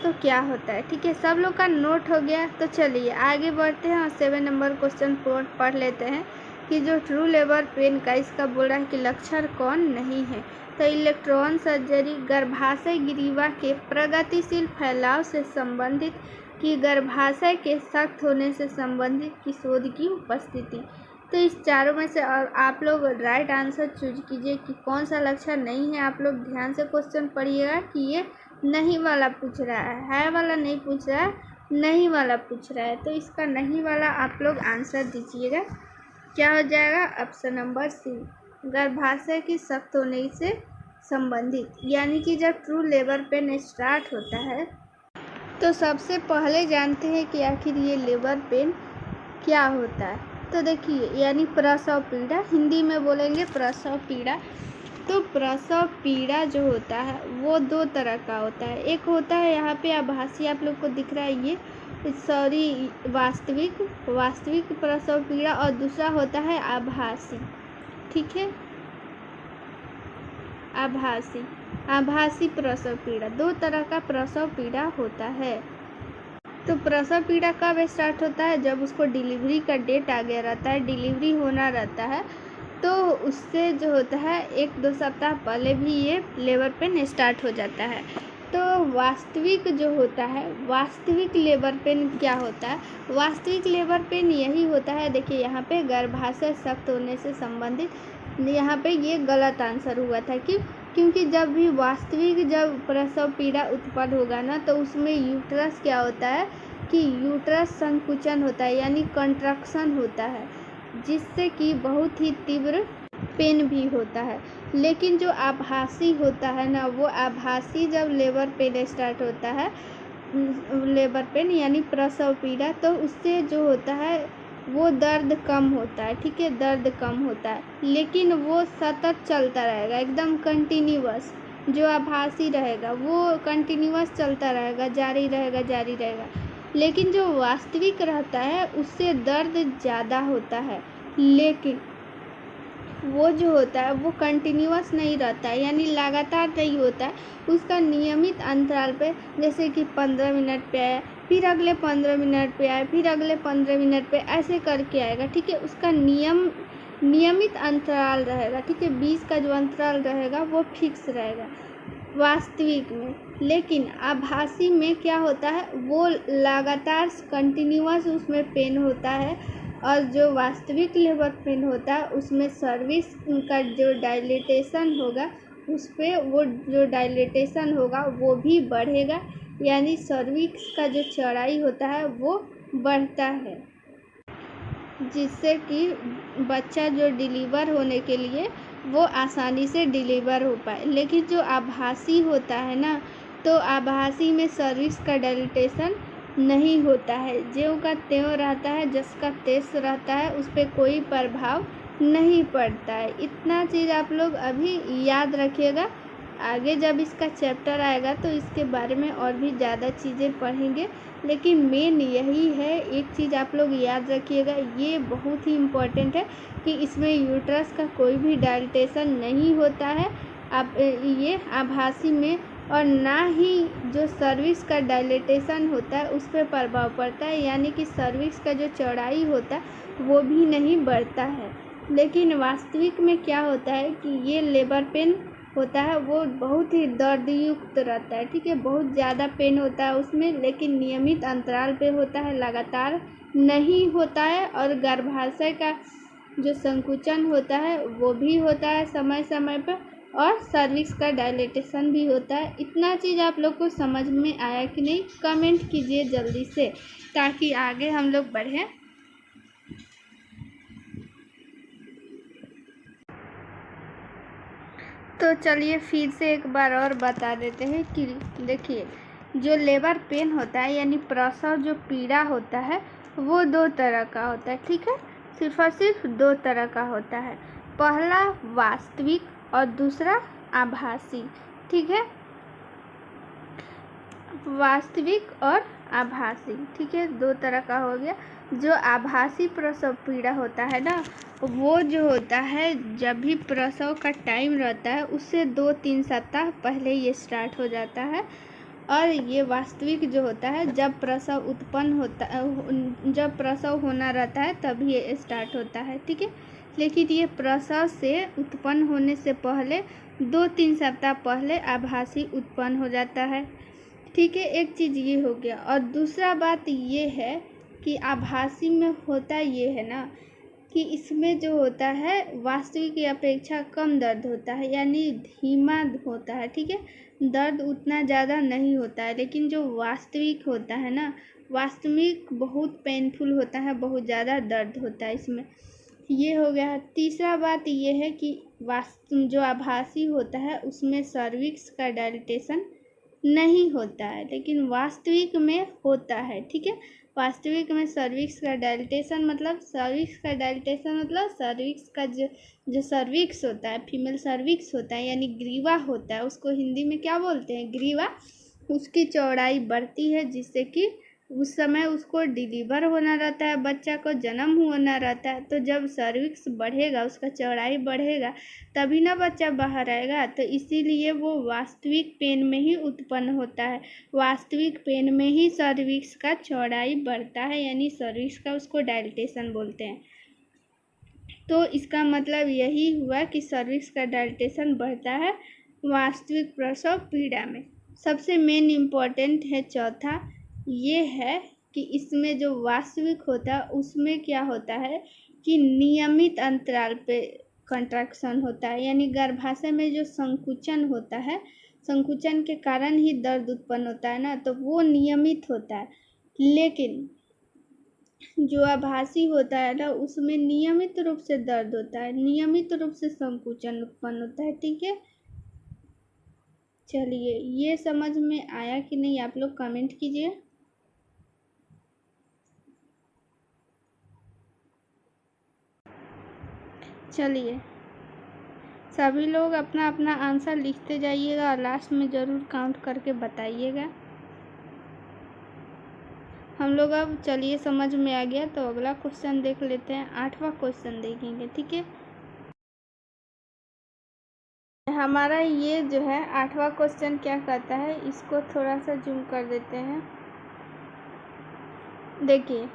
तो क्या होता है, ठीक है। सब लोग का नोट हो गया। तो चलिए आगे बढ़ते हैं और 7 नंबर क्वेश्चन पढ़ लेते हैं कि जो ट्रू लेबर पेन का इसका बोल रहा है कि लक्षण कौन नहीं है। तो इलेक्ट्रॉन सर्जरी, गर्भाशय ग्रीवा के प्रगतिशील फैलाव से संबंधित, कि गर्भाशय के सख्त होने से संबंधित की शोध की उपस्थिति। तो इस चारों में से और आप लोग राइट आंसर चूज कीजिए कि कौन सा लक्षण नहीं है। आप लोग ध्यान से क्वेश्चन पढ़िएगा कि ये नहीं वाला पूछ रहा है वाला नहीं पूछ रहा है, नहीं वाला पूछ रहा है। तो इसका नहीं वाला आप लोग आंसर दीजिएगा। क्या हो जाएगा? ऑप्शन नंबर सी, गर्भाशय की सख्त होने से संबंधित, यानी कि जब ट्रू लेबर पेन स्टार्ट होता है तो सबसे पहले जानते हैं कि आखिर ये लेबर पेन क्या होता है। तो देखिए, यानी प्रसव पीड़ा, हिंदी में बोलेंगे प्रसव पीड़ा। तो प्रसव पीड़ा जो होता है वो 2 तरह का होता है। एक होता है यहाँ पे आभासी, आप लोग को दिख रहा है ये, सॉरी, वास्तविक प्रसव पीड़ा, और दूसरा होता है आभासी, ठीक है, आभासी प्रसव पीड़ा। 2 तरह का प्रसव पीड़ा होता है। तो प्रसव पीड़ा कब स्टार्ट होता है? जब उसको डिलीवरी का डेट आ गया रहता है, डिलीवरी होना रहता है, तो उससे जो होता है 1-2 सप्ताह पहले भी ये लेबर पेन स्टार्ट हो जाता है। तो वास्तविक जो होता है, वास्तविक लेबर पेन क्या होता है? वास्तविक लेबर पेन यही होता है, देखिए यहाँ पे गर्भाशय सख्त होने से संबंधित, यहाँ पे ये गलत आंसर हुआ था क्योंकि जब भी वास्तविक जब प्रसव पीड़ा उत्पन्न होगा ना तो उसमें यूट्रस क्या होता है कि यूट्रस संकुचन होता है, यानी कंट्रक्शन होता है, जिससे कि बहुत ही तीव्र पेन भी होता है। लेकिन जो आभासी होता है ना, वो आभासी जब लेबर पेन स्टार्ट होता है, लेबर पेन यानी प्रसव पीड़ा, तो उससे जो होता है वो दर्द कम होता है, ठीक है, दर्द कम होता है, लेकिन वो सतत चलता रहेगा, एकदम कंटिन्यूअस। जो आभासी रहेगा वो कंटिन्यूअस चलता रहेगा, जारी रहेगा। लेकिन जो वास्तविक रहता है उससे दर्द ज़्यादा होता है, वो जो होता है वो कंटिन्यूअस नहीं रहता है, यानी लगातार नहीं होता है। उसका नियमित अंतराल पे, जैसे कि 15 मिनट पे आया, फिर अगले 15 मिनट पे आया, फिर अगले 15 मिनट पे, ऐसे करके आएगा। ठीक है, उसका नियमित अंतराल रहेगा। ठीक है, बीच का जो अंतराल रहेगा वो फिक्स रहेगा वास्तविक में। लेकिन आभासी में क्या होता है, वो लगातार कंटिन्यूअस उसमें पेन होता है, और जो वास्तविक लेबर पेन होता है उसमें सर्विस का जो डायलेटेशन होगा, उस पर वो जो डायलेटेशन होगा वो भी बढ़ेगा, यानी सर्विक्स का जो चौड़ाई होता है वो बढ़ता है, जिससे कि बच्चा जो डिलीवर होने के लिए वो आसानी से डिलीवर हो पाए। लेकिन जो आभासी होता है ना, तो आभासी में सर्विस का डायलेटेशन नहीं होता है, ज्यों का त्यों रहता है, जिसका तेज रहता है, उस पर कोई प्रभाव नहीं पड़ता है। इतना चीज़ आप लोग अभी याद रखिएगा। आगे जब इसका चैप्टर आएगा तो इसके बारे में और भी ज़्यादा चीज़ें पढ़ेंगे, लेकिन मेन यही है। एक चीज़ आप लोग याद रखिएगा, ये बहुत ही इम्पोर्टेंट है कि इसमें यूट्रस का कोई भी डायलेटेशन नहीं होता है आप ये आभासी में, और ना ही जो सर्विक्स का डायलेटेशन होता है उस पर प्रभाव पड़ता है, यानी कि सर्विक्स का जो चौड़ाई होता है वो भी नहीं बढ़ता है। लेकिन वास्तविक में क्या होता है कि ये लेबर पेन होता है वो बहुत ही दर्दयुक्त रहता है। ठीक है, बहुत ज़्यादा पेन होता है उसमें, लेकिन नियमित अंतराल पे होता है, लगातार नहीं होता है। और गर्भाशय का जो संकुचन होता है वो भी होता है समय समय पर, और सर्विक्स का डायलेटेशन भी होता है। इतना चीज़ आप लोग को समझ में आया कि नहीं, कमेंट कीजिए जल्दी से, ताकि आगे हम लोग बढ़ें। तो चलिए फिर से एक बार और बता देते हैं कि देखिए, जो लेबर पेन होता है यानी प्रसव जो पीड़ा होता है वो दो तरह का होता है। ठीक है, सिर्फ और सिर्फ दो तरह का होता है। पहला वास्तविक और दूसरा आभासी। ठीक है, वास्तविक और आभासी। ठीक है, दो तरह का हो गया। जो आभासी प्रसव पीड़ा होता है ना, वो जो होता है जब भी प्रसव का टाइम रहता है उससे 2-3 सप्ताह पहले ये स्टार्ट हो जाता है। और ये वास्तविक जो होता है जब प्रसव उत्पन्न होता जब प्रसव होना रहता है तभी ये स्टार्ट होता है। ठीक है, लेकिन ये प्रसव से उत्पन्न होने से पहले 2-3 सप्ताह पहले आभासी उत्पन्न हो जाता है। ठीक है, एक चीज़ ये हो गया। और दूसरा बात ये है कि आभासी में होता ये है ना कि इसमें जो होता है वास्तविक की अपेक्षा कम दर्द होता है, यानी धीमा होता है। ठीक है, दर्द उतना ज़्यादा नहीं होता है। लेकिन जो वास्तविक होता है ना, वास्तविक बहुत पेनफुल होता है, बहुत ज़्यादा दर्द होता है इसमें। ये हो गया। तीसरा बात ये है कि जो आभासी होता है उसमें सर्विक्स का डायलेटेशन नहीं होता है, लेकिन वास्तविक में होता है। ठीक है, वास्तविक में सर्विक्स का डायलेटेशन मतलब सर्विक्स का जो सर्विक्स होता है, फीमेल सर्विक्स होता है, यानी ग्रीवा होता है, उसको हिंदी में क्या बोलते हैं, ग्रीवा। उसकी चौड़ाई बढ़ती है, जिससे कि उस समय उसको डिलीवर होना रहता है, बच्चा को जन्म होना रहता है। तो जब सर्विक्स बढ़ेगा, उसका चौड़ाई बढ़ेगा, तभी ना बच्चा बाहर आएगा। तो इसीलिए वो वास्तविक पेन में ही उत्पन्न होता है। वास्तविक पेन में ही सर्विक्स का चौड़ाई बढ़ता है, यानी सर्विक्स का उसको डायलेटेशन बोलते हैं। तो इसका मतलब यही हुआ कि सर्विक्स का डायलेटेशन बढ़ता है वास्तविक प्रसव पीड़ा में। सबसे मेन इम्पॉर्टेंट है चौथा, ये है कि इसमें जो वास्तविक होता है उसमें क्या होता है कि नियमित अंतराल पे कंट्रैक्शन होता है, यानी गर्भाशय में जो संकुचन होता है, संकुचन के कारण ही दर्द उत्पन्न होता है ना, तो वो नियमित होता है। लेकिन जो आभासी होता है ना, उसमें नियमित रूप से दर्द होता है, नियमित रूप से संकुचन उत्पन्न होता है। ठीक है, चलिए ये समझ में आया कि नहीं, आप लोग कमेंट कीजिए। चलिए सभी लोग अपना अपना आंसर लिखते जाइएगा और लास्ट में ज़रूर काउंट करके बताइएगा। हम लोग अब चलिए समझ में आ गया, तो अगला क्वेश्चन देख लेते हैं। 8वां क्वेश्चन देखेंगे। ठीक है, हमारा ये जो है 8वां क्वेश्चन क्या कहता है, इसको थोड़ा सा जूम कर देते हैं। देखिए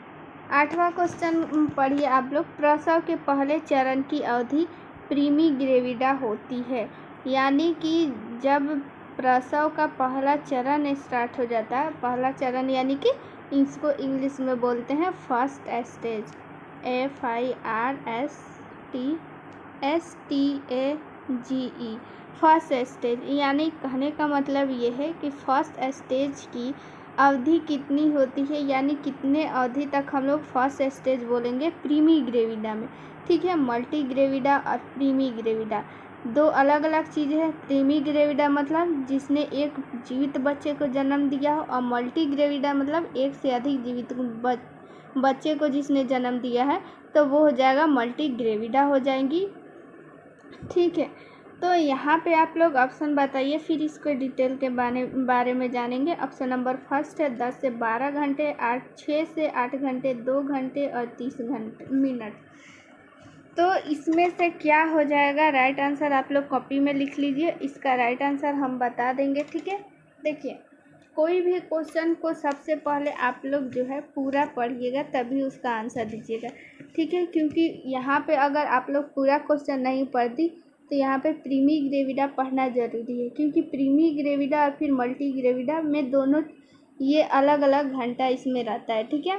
8वां क्वेश्चन पढ़िए आप लोग। प्रसव के पहले चरण की अवधि प्रीमी ग्रेविडा होती है, यानी कि जब प्रसव का पहला चरण स्टार्ट हो जाता है, पहला चरण यानी कि इसको इंग्लिश में बोलते हैं first stage, FIRSTSTAGE, first stage. यानी कहने का मतलब ये है कि फर्स्ट स्टेज की अवधि कितनी होती है, यानी कितने अवधि तक हम लोग फर्स्ट स्टेज बोलेंगे प्रीमी ग्रेविडा में। ठीक है, मल्टी ग्रेविडा और प्रीमी ग्रेविडा दो अलग अलग चीज़ें हैं। प्रीमी ग्रेविडा मतलब जिसने एक जीवित बच्चे को जन्म दिया हो, और मल्टी ग्रेविडा मतलब एक से अधिक जीवित बच्चे को जिसने जन्म दिया है, तो वो हो जाएगा मल्टी ग्रेविडा हो जाएंगी। ठीक है, तो यहाँ पे आप लोग ऑप्शन बताइए, फिर इसको डिटेल के बारे में जानेंगे। ऑप्शन नंबर फर्स्ट है 10 से 12 घंटे, 6 से 8 घंटे, 2 घंटे और 30 मिनट। तो इसमें से क्या हो जाएगा राइट आंसर, आप लोग कॉपी में लिख लीजिए। इसका राइट आंसर हम बता देंगे। ठीक है, देखिए कोई भी क्वेश्चन को सबसे पहले आप लोग जो है पूरा पढ़िएगा, तभी उसका आंसर दीजिएगा। ठीक है, क्योंकि यहाँ पे अगर आप लोग पूरा क्वेश्चन नहीं पढ़ती तो यहाँ पे प्रीमी ग्रेविडा पढ़ना ज़रूरी है, क्योंकि प्रीमी ग्रेविडा और फिर मल्टी ग्रेविडा में दोनों ये अलग अलग घंटा इसमें रहता है। ठीक है,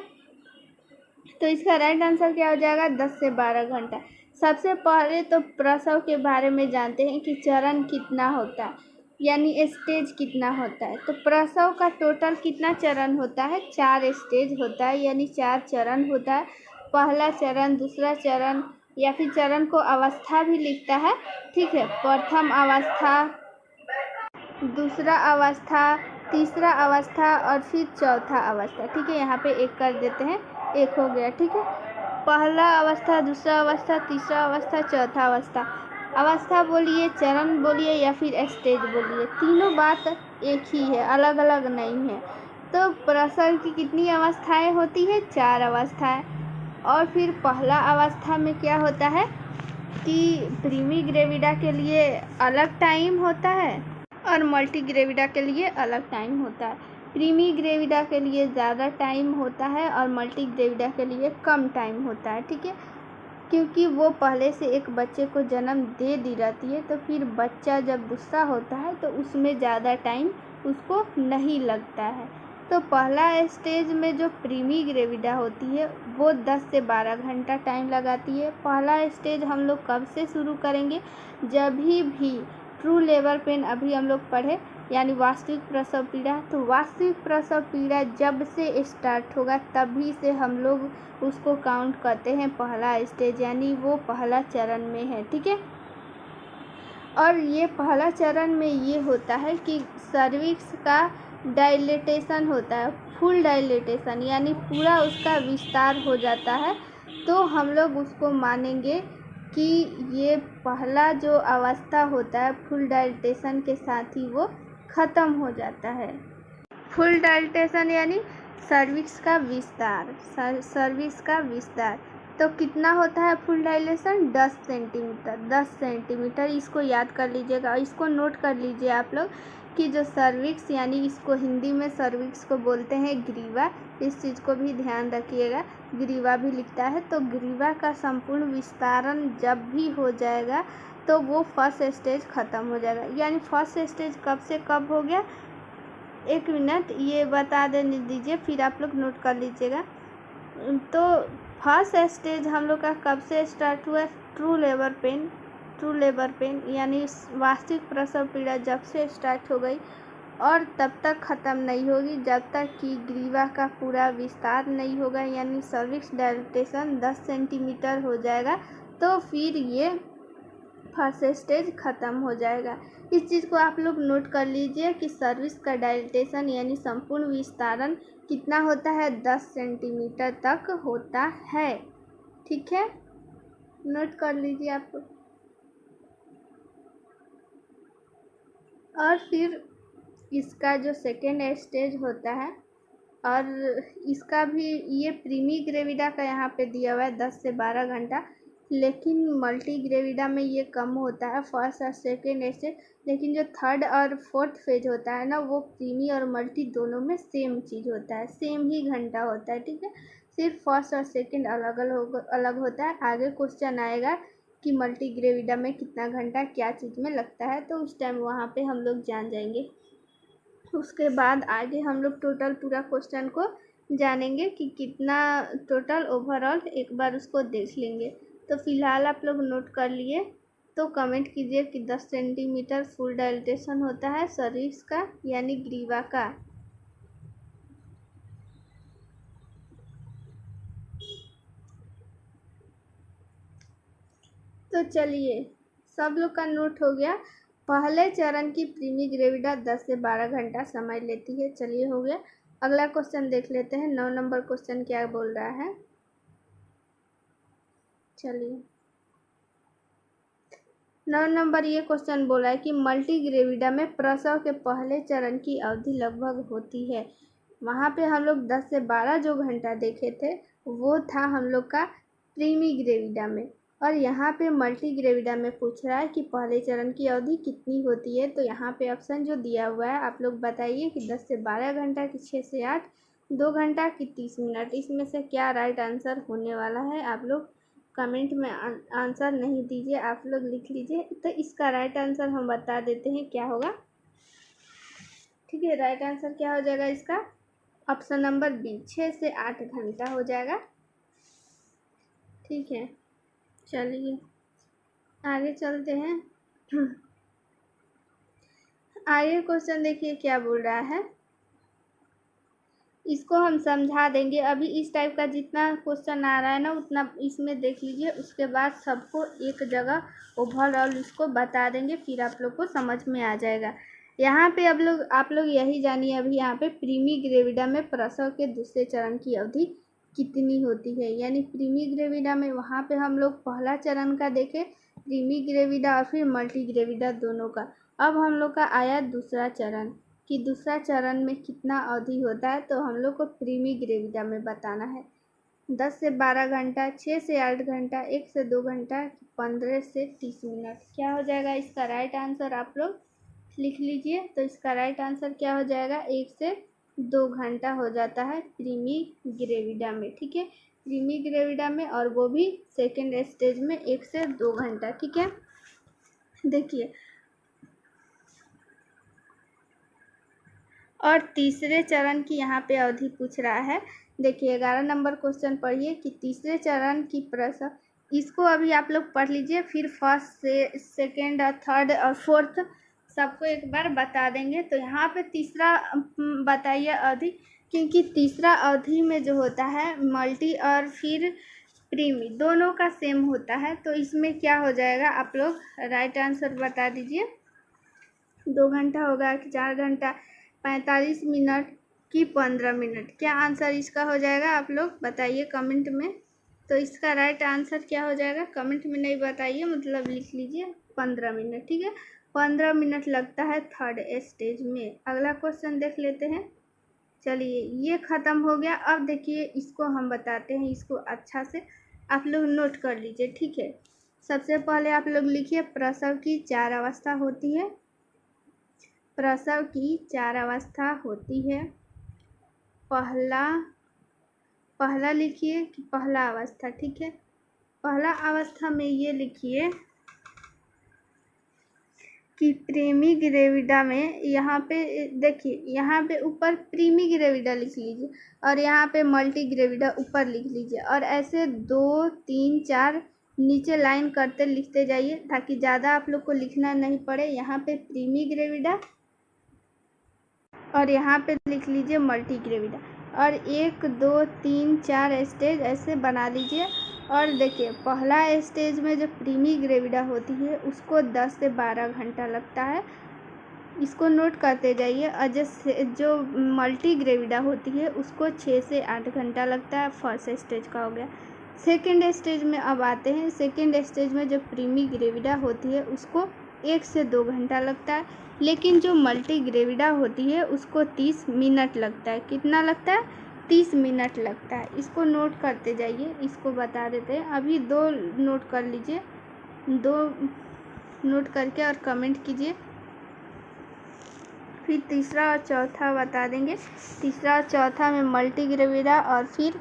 तो इसका राइट आंसर क्या हो जाएगा, 10 से 12 घंटा। सबसे पहले तो प्रसव के बारे में जानते हैं कि चरण कितना होता है, यानी स्टेज कितना होता है। तो प्रसव का टोटल कितना चरण होता है, 4 स्टेज होता है, यानी 4 चरण होता है। पहला चरण, दूसरा चरण, या फिर चरण को अवस्था भी लिखता है। ठीक है, प्रथम अवस्था, दूसरा अवस्था, तीसरा अवस्था और फिर चौथा अवस्था। ठीक है, यहाँ पे एक कर देते हैं, एक हो गया। ठीक है, पहला अवस्था, दूसरा अवस्था, तीसरा अवस्था, चौथा अवस्था। अवस्था बोलिए, चरण बोलिए या फिर स्टेज बोलिए, तीनों बात एक ही है, अलग अलग नहीं है। तो प्रसव की कितनी अवस्थाएं होती है, 4 अवस्थाएं। और फिर पहला अवस्था में क्या होता है कि प्रीमी ग्रेविडा के लिए अलग टाइम होता है और मल्टी ग्रेविडा के लिए अलग टाइम होता है। प्रीमी ग्रेविडा के लिए ज़्यादा टाइम होता है और मल्टी ग्रेविडा के लिए कम टाइम होता है। ठीक है, क्योंकि वो पहले से एक बच्चे को जन्म दे दी रहती है, तो फिर बच्चा जब दूसरा होता है तो उसमें ज़्यादा टाइम उसको नहीं लगता है। तो पहला स्टेज में जो प्रीमी ग्रेविडा होती है वो 10 से 12 घंटा टाइम लगाती है। पहला स्टेज हम लोग कब से शुरू करेंगे, जब भी ट्रू लेबर पेन अभी हम लोग पढ़े, यानी वास्तविक प्रसव पीड़ा। तो वास्तविक प्रसव पीड़ा जब से स्टार्ट होगा तभी से हम लोग उसको काउंट करते हैं पहला स्टेज, यानी वो पहला चरण में है। ठीक है, और ये पहला चरण में ये होता है कि सर्विक्स का डायलेटेशन होता है, फुल डायलेटेशन, यानी पूरा उसका विस्तार हो जाता है। तो हम लोग उसको मानेंगे कि ये पहला जो अवस्था होता है फुल डायलेटेशन के साथ ही वो ख़त्म हो जाता है। फुल डायलेटेशन यानी सर्विक्स का विस्तार, सर्विक्स का विस्तार। तो कितना होता है फुल डायलेशन, 10 सेंटीमीटर, 10 सेंटीमीटर। इसको याद कर लीजिएगा, इसको नोट कर लीजिए आप लोग कि जो सर्विक्स, यानी इसको हिंदी में सर्विक्स को बोलते हैं ग्रीवा, इस चीज़ को भी ध्यान रखिएगा, ग्रीवा भी लिखता है। तो ग्रीवा का संपूर्ण विस्तारण जब भी हो जाएगा तो वो फर्स्ट स्टेज ख़त्म हो जाएगा। यानी फर्स्ट स्टेज कब से कब हो गया, एक मिनट ये बता देने दीजिए, फिर आप लोग नोट कर लीजिएगा। तो फर्स्ट स्टेज हम लोग का कब से स्टार्ट हुआ, true labour pain, true labour pain यानी वास्तविक प्रसव पीड़ा जब से स्टार्ट हो गई और तब तक ख़त्म नहीं होगी जब तक कि ग्रीवा का पूरा विस्तार नहीं होगा, यानी सर्विक्स डायलेटेशन 10 सेंटीमीटर हो जाएगा, तो फिर ये फर्स्ट स्टेज ख़त्म हो जाएगा। इस चीज़ को आप लोग नोट कर लीजिए कि सर्विक्स का डायलेटेशन यानी संपूर्ण विस्तारण कितना होता है, 10 सेंटीमीटर तक होता है। ठीक है, नोट कर लीजिए आप लोग। और फिर इसका जो सेकेंड स्टेज होता है, और इसका भी ये प्रीमी ग्रेविडा का यहाँ पे दिया हुआ है 10 से 12 घंटा। लेकिन मल्टी ग्रेविडा में ये कम होता है, फर्स्ट और सेकेंड स्टेज। लेकिन जो थर्ड और फोर्थ फेज होता है ना, वो प्रीमी और मल्टी दोनों में सेम चीज़ होता है, सेम ही घंटा होता है, ठीक है। सिर्फ फर्स्ट और सेकेंड अलग अलग होता है। आगे क्वेश्चन आएगा कि मल्टी ग्रेविडा में कितना घंटा क्या चीज़ में लगता है, तो उस टाइम वहाँ पे हम लोग जान जाएंगे। उसके बाद आगे हम लोग टोटल पूरा क्वेश्चन को जानेंगे कि कितना टोटल ओवरऑल, एक बार उसको देख लेंगे। तो फिलहाल आप लोग नोट कर लिए तो कमेंट कीजिए कि 10 सेंटीमीटर फुल डायलेटेशन होता है शरीर का यानी ग्रीवा का। तो चलिए, सब लोग का नोट हो गया। पहले चरण की प्रीमी ग्रेविडा 10 से 12 घंटा समय लेती है। चलिए, हो गया। अगला क्वेश्चन देख लेते हैं। 9 नंबर क्वेश्चन क्या बोल रहा है, चलिए। 9 नंबर ये क्वेश्चन बोला है कि मल्टी ग्रेविडा में प्रसव के पहले चरण की अवधि लगभग होती है। वहाँ पे हम लोग 10 से 12 जो घंटा देखे थे वो था हम लोग का प्रीमी ग्रेविडा में, और यहाँ पे मल्टी ग्रेविडा में पूछ रहा है कि पहले चरण की अवधि कितनी होती है। तो यहाँ पे ऑप्शन जो दिया हुआ है, आप लोग बताइए कि 10 से 12 घंटा की 6 से 8, 2 घंटा की 30 मिनट, इसमें से क्या राइट आंसर होने वाला है। आप लोग कमेंट में आंसर नहीं दीजिए, आप लोग लिख लीजिए। तो इसका राइट आंसर हम बता देते हैं क्या होगा, ठीक है। राइट आंसर क्या हो जाएगा इसका, ऑप्शन नंबर बी, 6 से 8 घंटा हो जाएगा, ठीक है। चलिए आगे चलते हैं। आगे क्वेश्चन देखिए क्या बोल रहा है, इसको हम समझा देंगे। अभी इस टाइप का जितना क्वेश्चन आ रहा है ना उतना इसमें देख लीजिए, उसके बाद सबको एक जगह ओवरऑल इसको बता देंगे, फिर आप लोग को समझ में आ जाएगा। यहाँ पे आप लोग यही जानिए, अभी यहाँ पे प्रीमी ग्रेविडा में प्रसव के दूसरे चरण की अवधि कितनी होती है। यानी प्रीमी ग्रेविडा में वहाँ पे हम लोग पहला चरण का देखे, प्रीमी ग्रेविडा और फिर मल्टी ग्रेविडा दोनों का। अब हम लोग का आया दूसरा चरण कि दूसरा चरण में कितना अवधि होता है, तो हम लोग को प्रीमी ग्रेविडा में बताना है। 10 से 12 घंटा, 6 से 8 घंटा, 1 से 2 घंटा, 15 से 30 मिनट। क्या हो जाएगा इसका राइट आंसर, आप लोग लिख लीजिए। तो इसका राइट आंसर क्या हो जाएगा, 1 से 2 घंटा हो जाता है प्रीमी ग्रेविडा में, ठीक है। प्रीमी ग्रेविडा में, और वो भी सेकेंड स्टेज में 1 से 2 घंटा, ठीक है। देखिए, और तीसरे चरण की यहाँ पे अवधि पूछ रहा है। देखिए 11 नंबर क्वेश्चन पढ़िए कि तीसरे चरण की प्रसव, इसको अभी आप लोग पढ़ लीजिए, फिर फर्स्ट से सेकेंड और थर्ड और फोर्थ सबको एक बार बता देंगे। तो यहाँ पे तीसरा बताइए अवधि, क्योंकि तीसरा अवधि में जो होता है मल्टी और फिर प्रीमी दोनों का सेम होता है। तो इसमें क्या हो जाएगा, आप लोग राइट आंसर बता दीजिए। 2 घंटा होगा कि 4 घंटा, 45 मिनट कि 15 मिनट। क्या आंसर इसका हो जाएगा, आप लोग बताइए कमेंट में। तो इसका राइट आंसर क्या हो जाएगा, कमेंट में नहीं बताइए, मतलब लिख लीजिए 15 मिनट, ठीक है। 15 मिनट लगता है थर्ड स्टेज में। अगला क्वेश्चन देख लेते हैं। चलिए, ये ख़त्म हो गया। अब देखिए इसको हम बताते हैं, इसको अच्छा से आप लोग नोट कर लीजिए, ठीक है। सबसे पहले आप लोग लिखिए, प्रसव की 4 अवस्था होती है। प्रसव की 4 अवस्था होती है। पहला लिखिए कि पहला अवस्था, ठीक है। पहला अवस्था में ये लिखिए कि प्रीमी ग्रेविडा में, यहाँ पे देखिए, यहाँ पे ऊपर प्रीमी ग्रेविडा लिख लीजिए और यहाँ पे मल्टी ग्रेविडा ऊपर लिख लीजिए, और ऐसे 2, 3, 4 नीचे लाइन करते लिखते जाइए ताकि ज़्यादा आप लोग को लिखना नहीं पड़े। यहाँ पे प्रीमी ग्रेविडा और यहाँ पे लिख लीजिए मल्टी ग्रेविडा, और 1, 2, 3, 4 स्टेज ऐसे बना लीजिए। और देखिए, पहला स्टेज में जो प्रीमी ग्रेविडा होती है उसको 10 से 12 घंटा लगता है, इसको नोट करते जाइए। और जो मल्टी ग्रेविडा होती है उसको 6 से 8 घंटा लगता है। फर्स्ट स्टेज का हो गया। सेकेंड स्टेज में अब आते हैं। सेकेंड स्टेज में जो प्रीमी ग्रेविडा होती है उसको 1 से 2 घंटा लगता है, लेकिन जो मल्टी ग्रेविडा होती है उसको 30 मिनट लगता है। कितना लगता है, 30 मिनट लगता है। इसको नोट करते जाइए, इसको बता देते हैं। अभी 2 नोट कर लीजिए, 2 नोट करके और कमेंट कीजिए। फिर तीसरा और चौथा बता देंगे। तीसरा और चौथा में मल्टी ग्रेविडा और फिर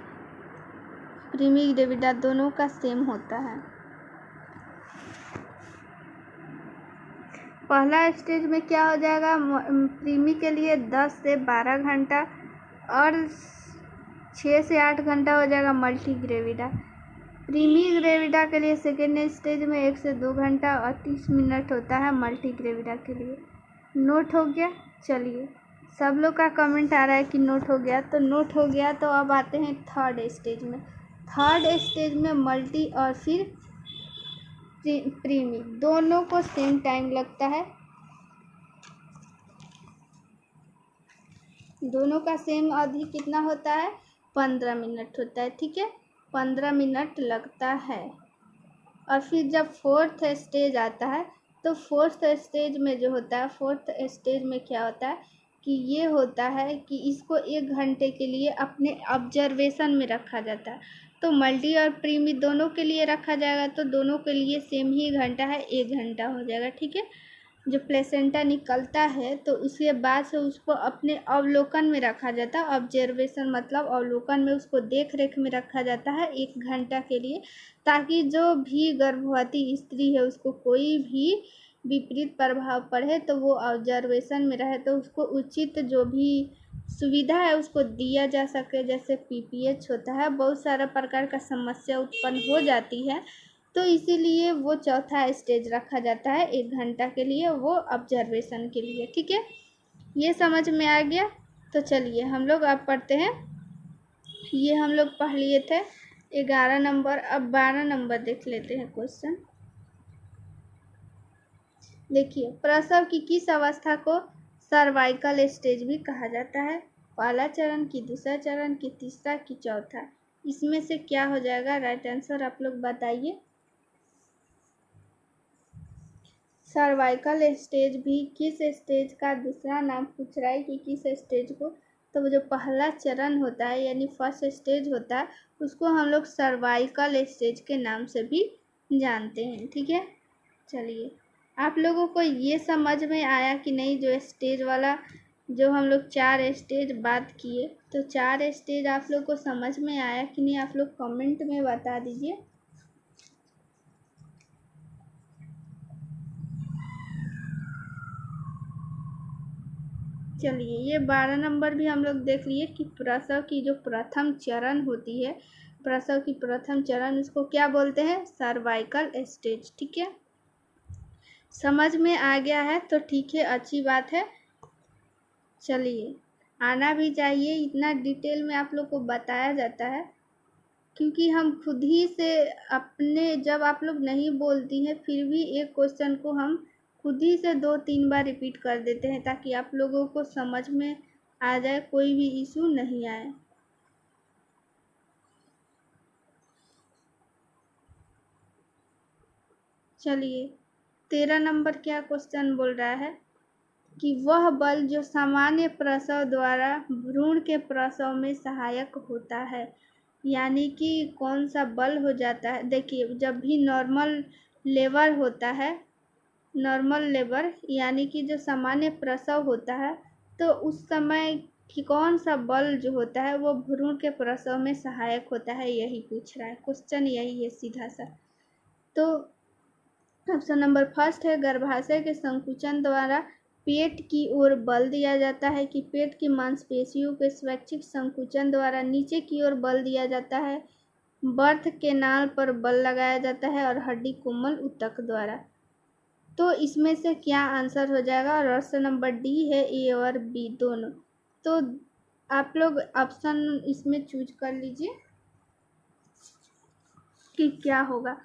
प्रीमी ग्रेविडा दोनों का सेम होता है। पहला स्टेज में क्या हो जाएगा, प्रीमी के लिए 10 से 12 घंटा और 6 से 8 घंटा हो जाएगा मल्टी ग्रेविडा। प्रीमी ग्रेविडा के लिए सेकेंड स्टेज में 1 से 2 घंटा और 30 मिनट होता है मल्टी ग्रेविडा के लिए। नोट हो गया। चलिए, सब लोग का कमेंट आ रहा है कि नोट हो गया, तो नोट हो गया। तो अब आते हैं थर्ड स्टेज में। थर्ड स्टेज में मल्टी और फिर प्रीमी दोनों को सेम टाइम लगता है। दोनों का सेम अवधि कितना होता है, 15 मिनट होता है। ठीक है, 15 मिनट लगता है। और फिर जब फोर्थ स्टेज आता है, तो फोर्थ स्टेज में जो होता है, फोर्थ स्टेज में क्या होता है कि ये होता है कि इसको 1 घंटे के लिए अपने ऑब्जर्वेशन में रखा जाता है। तो मल्टी और प्रीमी दोनों के लिए रखा जाएगा, तो दोनों के लिए सेम ही घंटा है, 1 घंटा हो जाएगा। ठीक है, जो प्लेसेंटा निकलता है तो उसके बाद से उसको अपने अवलोकन में रखा जाता है। ऑब्जर्वेशन मतलब अवलोकन में, उसको देख रेख में रखा जाता है 1 घंटा के लिए, ताकि जो भी गर्भवती स्त्री है उसको कोई भी विपरीत प्रभाव पड़े तो वो ऑब्जर्वेशन में रहे, तो उसको उचित जो भी सुविधा है उसको दिया जा सके। जैसे PPH होता है, बहुत सारा प्रकार का समस्या उत्पन्न हो जाती है, तो इसीलिए वो चौथा स्टेज रखा जाता है 1 घंटा के लिए, वो ऑब्जर्वेशन के लिए। ठीक है, ये समझ में आ गया। तो चलिए हम लोग अब पढ़ते हैं। ये हम लोग पढ़ लिए थे 11 नंबर, अब 12 नंबर देख लेते हैं क्वेश्चन। देखिए, प्रसव की किस अवस्था को सर्वाइकल स्टेज भी कहा जाता है? पहला चरण की, दूसरा चरण की, तीसरा की, चौथा? इसमें से क्या हो जाएगा? राइट आंसर आप लोग बताइए। सर्वाइकल स्टेज भी किस स्टेज का दूसरा नाम पूछ रहा है कि किस स्टेज को, तो जो पहला चरण होता है यानी फर्स्ट स्टेज होता है उसको हम लोग सर्वाइकल स्टेज के नाम से भी जानते हैं। ठीक है, चलिए आप लोगों को ये समझ में आया कि नहीं, जो स्टेज वाला जो हम लोग 4 स्टेज बात किए, तो 4 स्टेज आप लोग को समझ में आया कि नहीं, आप लोग कमेंट में बता दीजिए। चलिए, ये 12 नंबर भी हम लोग देख लिए कि प्रसव की जो प्रथम चरण होती है, प्रसव की प्रथम चरण, उसको क्या बोलते हैं? Cervical stage. ठीक है, समझ में आ गया है तो ठीक है, अच्छी बात है। चलिए, आना भी चाहिए, इतना डिटेल में आप लोग को बताया जाता है, क्योंकि हम खुद ही से अपने, जब आप लोग नहीं बोलती हैं फिर भी एक क्वेश्चन को हम खुद ही से 2-3 बार रिपीट कर देते हैं, ताकि आप लोगों को समझ में आ जाए, कोई भी इशू नहीं आए। चलिए, 13 नंबर क्या क्वेश्चन बोल रहा है कि वह बल जो सामान्य प्रसव द्वारा भ्रूण के प्रसव में सहायक होता है, यानी कि कौन सा बल हो जाता है? देखिए, जब भी नॉर्मल लेबर होता है, नॉर्मल लेबर यानी कि जो सामान्य प्रसव होता है, तो उस समय कि कौन सा बल जो होता है वो भ्रूण के प्रसव में सहायक होता है, यही पूछ रहा है क्वेश्चन, यही है सीधा सा। तो ऑप्शन नंबर फर्स्ट है, गर्भाशय के संकुचन द्वारा पेट की ओर बल दिया जाता है, कि पेट की मांसपेशियों के स्वैच्छिक संकुचन द्वारा नीचे की ओर बल दिया जाता है, बर्थ केनाल पर बल लगाया जाता है, और हड्डी कोमल ऊतक द्वारा। तो इसमें से क्या आंसर हो जाएगा? और ऑप्शन नंबर डी है, ए और बी दोनों। तो आप लोग ऑप्शन इसमें चूज कर लीजिए कि क्या होगा।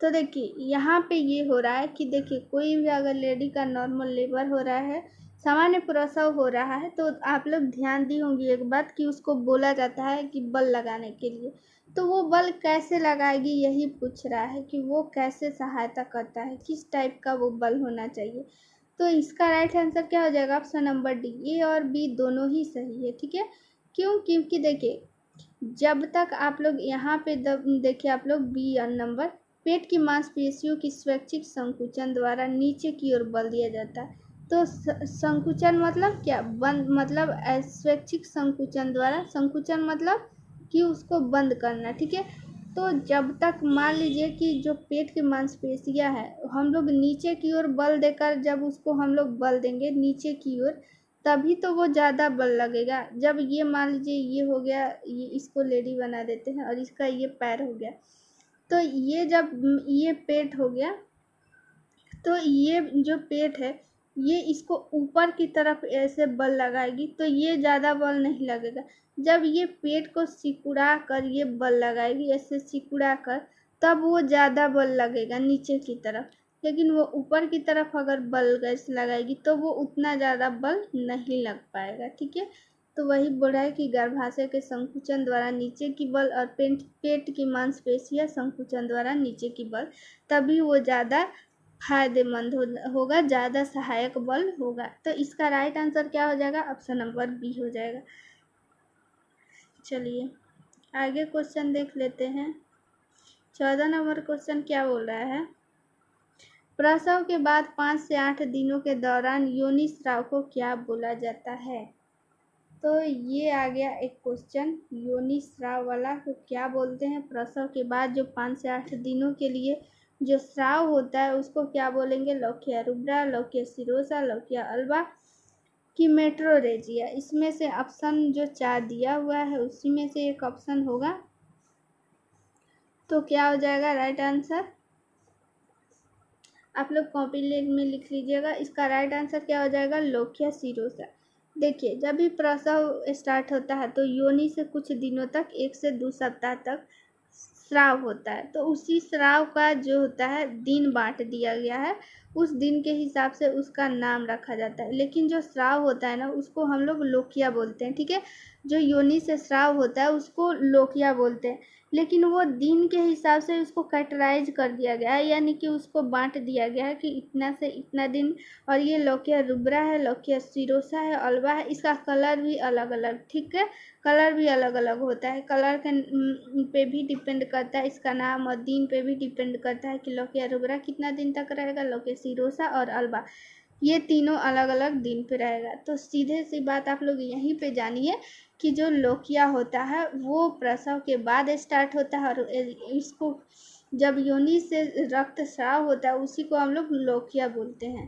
तो देखिए, यहाँ पे ये हो रहा है कि देखिए, कोई भी अगर लेडी का नॉर्मल लेबर हो रहा है, सामान्य प्रसव हो रहा है, तो आप लोग ध्यान दी होंगी एक बात कि उसको बोला जाता है कि बल लगाने के लिए, तो वो बल कैसे लगाएगी यही पूछ रहा है कि वो कैसे सहायता करता है, किस टाइप का वो बल होना चाहिए। तो इसका राइट आंसर क्या हो जाएगा? ऑप्शन नंबर डी, ए और बी दोनों ही सही है। ठीक है, क्यों? क्योंकि देखिए जब तक आप लोग यहाँ पे देखिए आप लोग बी नंबर, पेट की मांसपेशियों की स्वैच्छिक संकुचन द्वारा नीचे की ओर बल दिया जाता है। तो संकुचन मतलब क्या? बंद मतलब स्वैच्छिक संकुचन द्वारा, संकुचन मतलब कि उसको बंद करना, ठीक है। तो जब तक मान लीजिए कि जो पेट की मांसपेशियां है, हम लोग नीचे की ओर बल देकर जब उसको हम लोग बल देंगे नीचे की ओर, तभी तो वो ज़्यादा बल लगेगा। जब ये मान लीजिए ये हो गया, ये इसको लेडी बना देते हैं और इसका ये पैर हो गया, तो ये जब ये पेट हो गया, तो ये जो पेट है ये इसको ऊपर की तरफ ऐसे बल लगाएगी, तो ये ज़्यादा बल नहीं लगेगा। जब ये पेट को सिकुड़ा कर ये बल लगाएगी, ऐसे सिकुड़ा कर, तब वो ज़्यादा बल लगेगा नीचे की तरफ। लेकिन वो ऊपर की तरफ अगर बल ऐसे लगाएगी तो वो उतना ज़्यादा बल नहीं लग पाएगा, ठीक है। तो वही बोल रहा है कि गर्भाशय के संकुचन द्वारा नीचे की बल और पेट की मांसपेशियां संकुचन द्वारा नीचे की बल, तभी वो ज़्यादा फायदेमंद होगा, ज़्यादा सहायक बल होगा। तो इसका राइट आंसर क्या हो जाएगा? ऑप्शन नंबर बी हो जाएगा। चलिए आगे क्वेश्चन देख लेते हैं। 14 नंबर क्वेश्चन क्या बोल रहा है? प्रसव के बाद 5 से 8 दिनों के दौरान योनि स्राव को क्या बोला जाता है? तो ये आ गया एक क्वेश्चन, योनि स्राव वाला को क्या बोलते हैं? प्रसव के बाद जो 5 से 8 दिनों के लिए जो स्राव होता है उसको क्या बोलेंगे? लौकिया रुब्रा, लौकिया सिरोसा, लौकिया अल्बा की मेट्रोरेजिया। इसमें से ऑप्शन जो 4 दिया हुआ है उसी में से एक ऑप्शन होगा। तो क्या हो जाएगा राइट आंसर? आप लोग कॉपी में लिख लीजिएगा। इसका राइट आंसर क्या हो जाएगा? लौकिया सिरोसा। देखिए जब भी प्रसव स्टार्ट होता है तो योनि से कुछ दिनों तक 1 से 2 सप्ताह तक स्राव होता है। तो उसी स्राव का जो होता है दिन बांट दिया गया है, उस दिन के हिसाब से उसका नाम रखा जाता है। लेकिन जो स्राव होता है ना उसको हम लोग लोकिया बोलते हैं, ठीक है। जो योनि से स्राव होता है उसको लोकिया बोलते हैं, लेकिन वो दिन के हिसाब से उसको कैटेगराइज कर दिया गया है, यानी कि उसको बांट दिया गया है कि इतना से इतना दिन। और ये लौकिया रुब्रा है, लौकिया सिरोसा है, अल्बा है। इसका कलर भी अलग अलग, ठीक है, कलर भी अलग अलग होता है। कलर के पे भी डिपेंड करता है इसका नाम, और दिन पे भी डिपेंड करता है कि लौकिया रुब्रा कितना दिन तक रहेगा, लौकिया सिरोसा और अल्बा ये तीनों अलग अलग दिन पे रहेगा। तो सीधे सी बात आप लोग यहीं पे जानिए कि जो लोकिया होता है वो प्रसव के बाद स्टार्ट होता है, और इसको जब योनि से रक्त स्राव होता है उसी को हम लोग लोकिया बोलते हैं।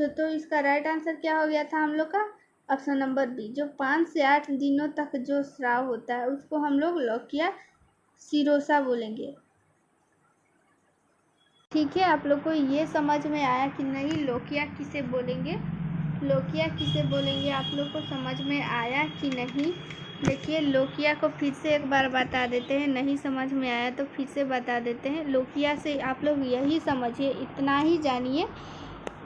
तो इसका राइट आंसर क्या हो गया था हम लोग का? Option number B. जो 5 से 8 दिनों तक जो स्राव होता है उसको हम लोग लौकिया सिरोसा बोलेंगे, ठीक है। आप लोग को ये समझ में आया कि नहीं लोकिया किसे बोलेंगे? लोकिया किसे बोलेंगे आप लोग को समझ में आया कि नहीं? देखिए लोकिया को फिर से एक बार बता देते हैं, नहीं समझ में आया तो फिर से बता देते हैं। लोकिया से आप लोग यही समझिए, इतना ही जानिए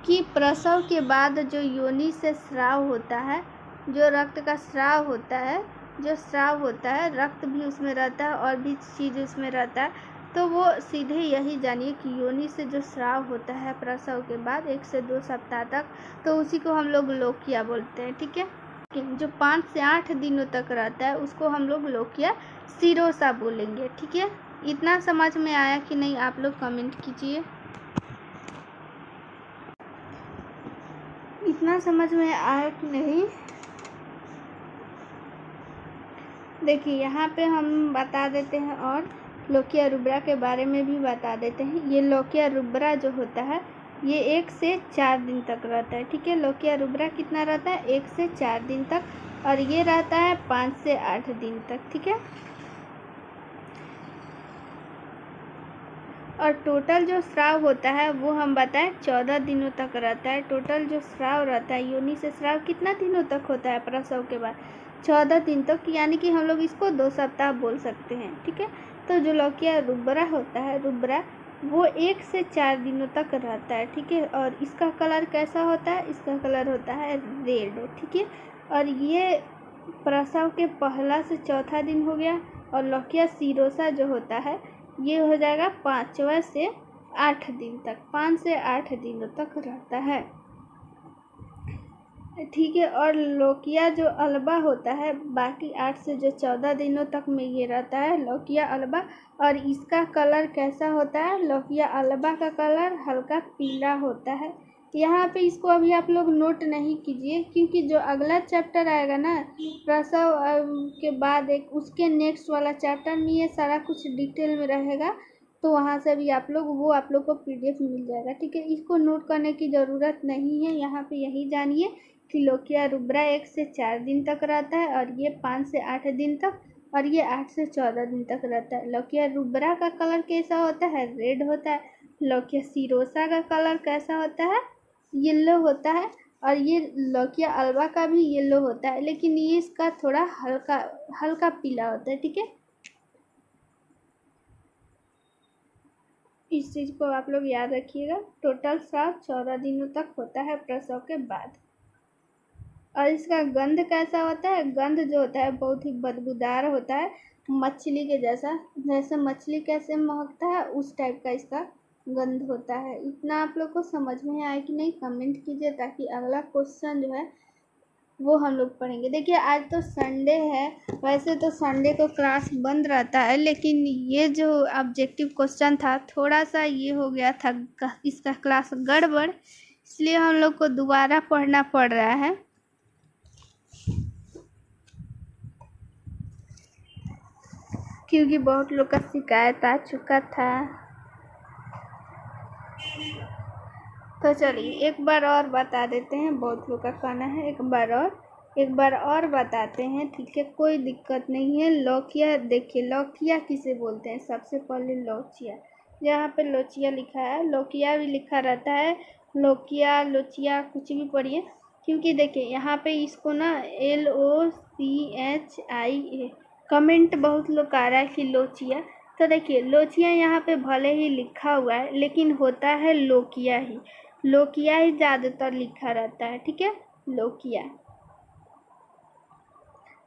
कि प्रसव के बाद जो योनि से स्राव होता है, जो रक्त का स्राव होता है, जो स्राव होता है रक्त भी उसमें रहता है और भी चीज़ उसमें रहता है, तो वो सीधे यही जानिए कि योनि से जो स्राव होता है प्रसव के बाद 1 से 2 सप्ताह तक, तो उसी को हम लोग लोकिया बोलते हैं, ठीक है। जो 5 से 8 दिनों तक रहता है उसको हम लोग लोकिया सिरोसा बोलेंगे, ठीक है। इतना समझ में आया कि नहीं आप लोग कमेंट कीजिए। इतना समझ में आया कि नहीं? देखिए यहाँ पे हम बता देते हैं और लौकिया रुब्रा के बारे में भी बता देते हैं। ये लौकिया रुब्रा जो होता है ये 1 से 4 दिन तक रहता है, ठीक है। लौकिया रुब्रा कितना रहता है? 1 से 4 दिन तक, और ये रहता है 5 से 8 दिन तक, ठीक है। और टोटल जो स्राव होता है वो हम बताएं 14 दिनों तक रहता है। टोटल जो स्राव रहता है योनि से स्राव कितना दिनों तक होता है प्रसव के बाद? 14 दिन तक, यानी कि हम लोग इसको 2 सप्ताह बोल सकते हैं, ठीक है। तो जो लौकिया रुब्रा होता है, रुब्रा वो 1 से 4 दिनों तक रहता है, ठीक है। और इसका कलर कैसा होता है? इसका कलर होता है रेड, ठीक है। और ये प्रसव के पहला से चौथा दिन हो गया। और लौकिया सिरोसा जो होता है ये हो जाएगा 5वां से 8 दिन तक, 5 से 8 दिनों तक रहता है। ठीक है। और लौकिया जो अल्बा होता है बाकी 8 से जो 14 दिनों तक में ये रहता है लौकिया अल्बा। और इसका कलर कैसा होता है? लौकिया अल्बा का कलर हल्का पीला होता है। यहाँ पे इसको अभी आप लोग नोट नहीं कीजिए, क्योंकि जो अगला चैप्टर आएगा ना प्रसव के बाद एक उसके नेक्स्ट वाला चैप्टर में ये सारा कुछ डिटेल में रहेगा, तो वहाँ से भी आप लोग को PDF मिल जाएगा। ठीक है, इसको नोट करने की ज़रूरत नहीं है। यहाँ पे यही जानिए कि लौकिया रुब्रा 1 से 4 दिन तक रहता है और ये 5 से 8 दिन तक, और ये 8 से 14 दिन तक रहता है। लौकिया रुब्रा का कलर कैसा होता है? रेड होता है। लौकिया सीरोसा का कलर कैसा होता है? येलो होता है। और ये लौकिया अल्बा का भी येलो होता है, लेकिन ये इसका थोड़ा हल्का हल्का पीला होता है। ठीक है, इस चीज़ को आप लोग याद रखिएगा। टोटल स्राव 14 दिनों तक होता है प्रसव के बाद। और इसका गंध कैसा होता है? गंध जो होता है बहुत ही बदबूदार होता है, मछली के जैसा। जैसे मछली कैसे महकता है उस टाइप का इसका गंध होता है। इतना आप लोग को समझ में आया कि नहीं? कमेंट कीजिए, ताकि अगला क्वेश्चन जो है वो हम लोग पढ़ेंगे। देखिए आज तो संडे है, वैसे तो संडे को क्लास बंद रहता है, लेकिन ये जो ऑब्जेक्टिव क्वेश्चन था थोड़ा सा ये हो गया था इसका क्लास गड़बड़, इसलिए हम लोग को दोबारा पढ़ना पड़ रहा है। क्योंकि बहुत लोग का शिकायत आ चुका था। तो चलिए एक बार और बता देते हैं, बहुत लोग का कहना है एक बार और बताते हैं। ठीक है, कोई दिक्कत नहीं है। लौकिया, देखिए लौकिया किसे बोलते हैं? सबसे पहले लौचिया, यहाँ पे लोचिया लिखा है, लौकिया भी लिखा रहता है, लौकिया लोचिया कुछ भी पढ़िए। क्योंकि देखिए यहाँ पे इसको ना LOCHIA कमेंट बहुत लोग आ रहा है कि लोचिया। तो देखिए लोचिया यहाँ पे भले ही लिखा हुआ है, लेकिन होता है लौकिया ही। लौकिया ही ज़्यादातर लिखा रहता है। ठीक है, लौकिया।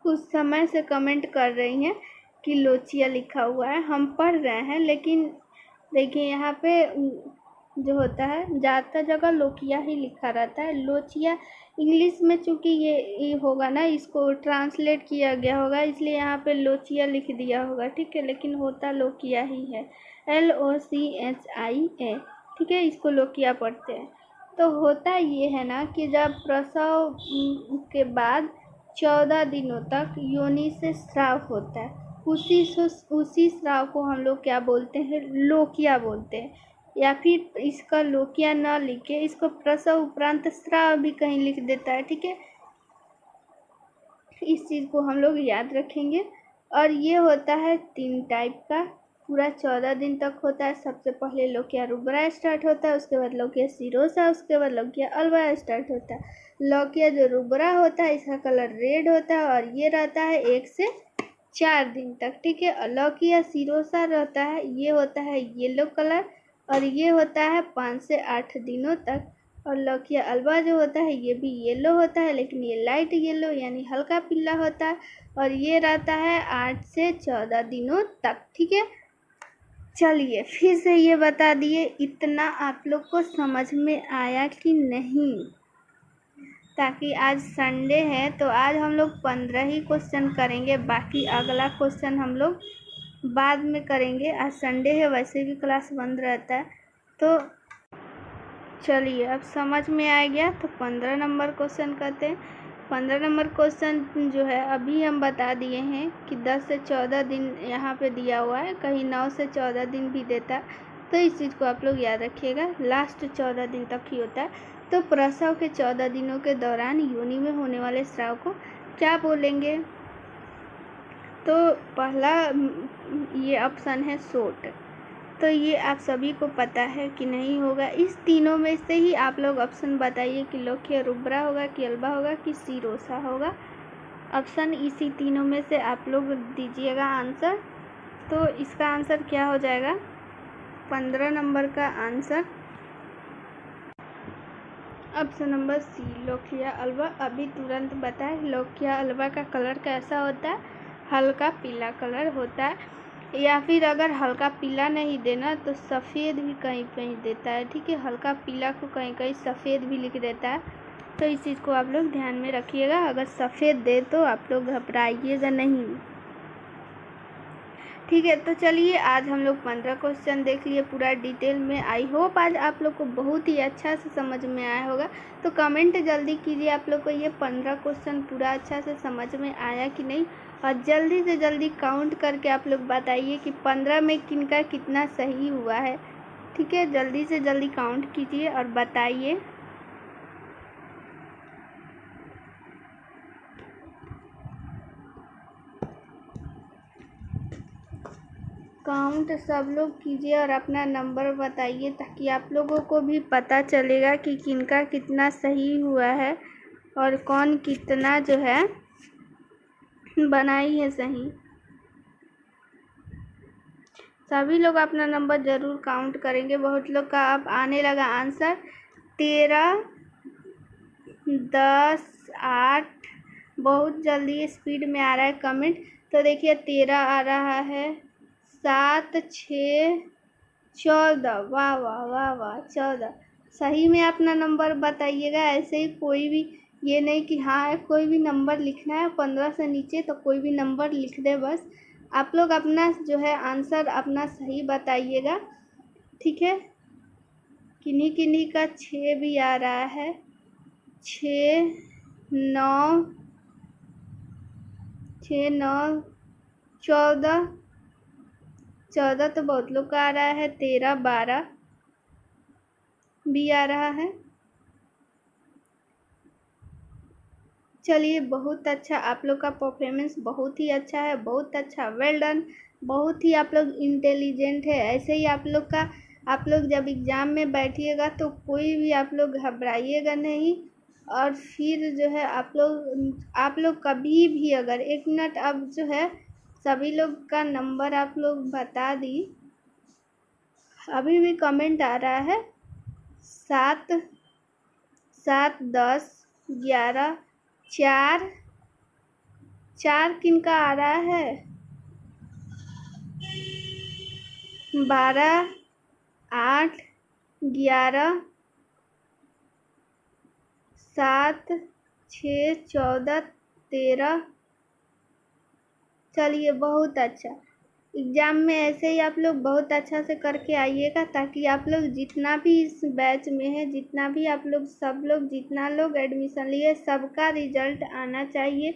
कुछ समय से कमेंट कर रही हैं कि लोचिया लिखा हुआ है, हम पढ़ रहे हैं, लेकिन देखिए यहाँ पे जो होता है ज़्यादातर जगह लौकिया ही लिखा रहता है। लोचिया इंग्लिश में चूँकि ये होगा ना, इसको ट्रांसलेट किया गया होगा, इसलिए यहाँ पे लोचिया लिख दिया होगा। ठीक है, लेकिन होता लौकिया ही है, LOCHIA। ठीक है, इसको लौकिया पढ़ते हैं। तो होता ये है ना कि जब प्रसव के बाद 14 दिनों तक योनि से स्राव होता है, उसी स्राव को हम लोग क्या बोलते हैं? लौकिया बोलते हैं। या फिर इसका लौकिया न लिखे, इसको प्रसव उपरांत स्राव भी कहीं लिख देता है। ठीक है, इस चीज़ को हम लोग याद रखेंगे। और ये होता है 3 टाइप का, पूरा 14 दिन तक होता है। सबसे पहले लौकिया रुब्रा स्टार्ट होता है, उसके बाद लौकिया सीरोसा, उसके बाद लौकिया अल्बा स्टार्ट होता है। लौकिया जो रुब्रा होता है इसका कलर रेड होता है और ये रहता है 1 से 4 दिन तक। ठीक है, और लौकिया सीरोसा रहता है, ये होता है येलो कलर और ये होता है 5 से 8 दिनों तक। और लौकिया अल्बा जो होता है ये भी येलो होता है, लेकिन ये लाइट येलो यानी हल्का पीला होता है, और ये रहता है 8 से 14 दिनों तक। ठीक है, चलिए फिर से ये बता दिए, इतना आप लोग को समझ में आया कि नहीं? ताकि आज संडे है तो आज हम लोग 15 ही क्वेश्चन करेंगे, बाकी अगला क्वेश्चन हम लोग बाद में करेंगे। आज संडे है, वैसे भी क्लास बंद रहता है। तो चलिए अब समझ में आ गया, तो 15 नंबर क्वेश्चन करते हैं। 15 नंबर क्वेश्चन जो है अभी हम बता दिए हैं कि 10 से 14 दिन यहाँ पे दिया हुआ है, कहीं 9 से 14 दिन भी देता है। तो इस चीज़ को आप लोग याद रखिएगा, लास्ट 14 दिन तक ही होता है। तो प्रसव के 14 दिनों के दौरान योनि में होने वाले स्राव को क्या बोलेंगे? तो पहला ये ऑप्शन है सोट। तो ये आप सभी को पता है कि नहीं होगा? इस तीनों में से ही आप लोग ऑप्शन बताइए कि लौकिया रुब्रा होगा कि अल्बा होगा कि सीरोसा होगा। ऑप्शन इसी तीनों में से आप लोग दीजिएगा आंसर। तो इसका आंसर क्या हो जाएगा? 15 नंबर का आंसर ऑप्शन नंबर सी, लौकिया अल्बा। अभी तुरंत बताएं, लौकिया अल्बा का कलर कैसा होता है? हल्का पीला कलर होता है, या फिर अगर हल्का पीला नहीं देना तो सफ़ेद भी कहीं कहीं देता है। ठीक है, हल्का पीला को कहीं कहीं सफ़ेद भी लिख देता है। तो इस चीज़ को आप लोग ध्यान में रखिएगा। अगर सफ़ेद दे तो आप लोग घबराइएगा नहीं, ठीक है। तो चलिए आज हम लोग 15 क्वेश्चन देख लिए पूरा डिटेल में। आई होप आज आप लोग को बहुत ही अच्छा से समझ में आया होगा। तो कमेंट जल्दी कीजिए आप लोग को ये 15 क्वेश्चन पूरा अच्छा से समझ में आया कि नहीं, और जल्दी से जल्दी काउंट करके आप लोग बताइए कि 15 में किनका कितना सही हुआ है, ठीक है। जल्दी से जल्दी काउंट कीजिए और बताइए। काउंट सब लोग कीजिए और अपना नंबर बताइए, ताकि आप लोगों को भी पता चलेगा कि किनका कितना सही हुआ है और कौन कितना जो है बनाई है सही। सभी लोग अपना नंबर ज़रूर काउंट करेंगे। बहुत लोग का अब आने लगा आंसर 13, 10, 8, बहुत जल्दी स्पीड में आ रहा है कमेंट। तो देखिए 13 आ रहा है, 7, 6, 14, वाह वाह वाह वाह 14। सही में अपना नंबर बताइएगा। ऐसे ही कोई भी ये नहीं कि हाँ कोई भी नंबर लिखना है 15 से नीचे, तो कोई भी नंबर लिख दे बस। आप लोग अपना जो है आंसर अपना सही बताइएगा, ठीक है। किन्हीं किन्हीं का 6 भी आ रहा है, 6, 9, 6, 9, 14, 14 तो बहुत लोग का आ रहा है, 13, 12 भी आ रहा है। चलिए बहुत अच्छा, आप लोग का परफॉर्मेंस बहुत ही अच्छा है, बहुत अच्छा, वेल डन। बहुत ही आप लोग इंटेलिजेंट है। ऐसे ही आप लोग जब एग्ज़ाम में बैठिएगा तो कोई भी आप लोग घबराइएगा नहीं। और फिर जो है आप लोग कभी भी अगर 1 मिनट अब जो है सभी लोग का नंबर आप लोग बता दी। अभी भी कमेंट आ रहा है 7, 7, 10, 11, 4 किनका आ रहा है, 12, 8, 11, 7, 6, 14, 13। चलिए बहुत अच्छा। एग्ज़ाम में ऐसे ही आप लोग बहुत अच्छा से करके आइएगा, ताकि आप लोग जितना भी इस बैच में है, जितना भी आप लोग सब लोग जितना लोग एडमिशन लिए, सबका रिज़ल्ट आना चाहिए।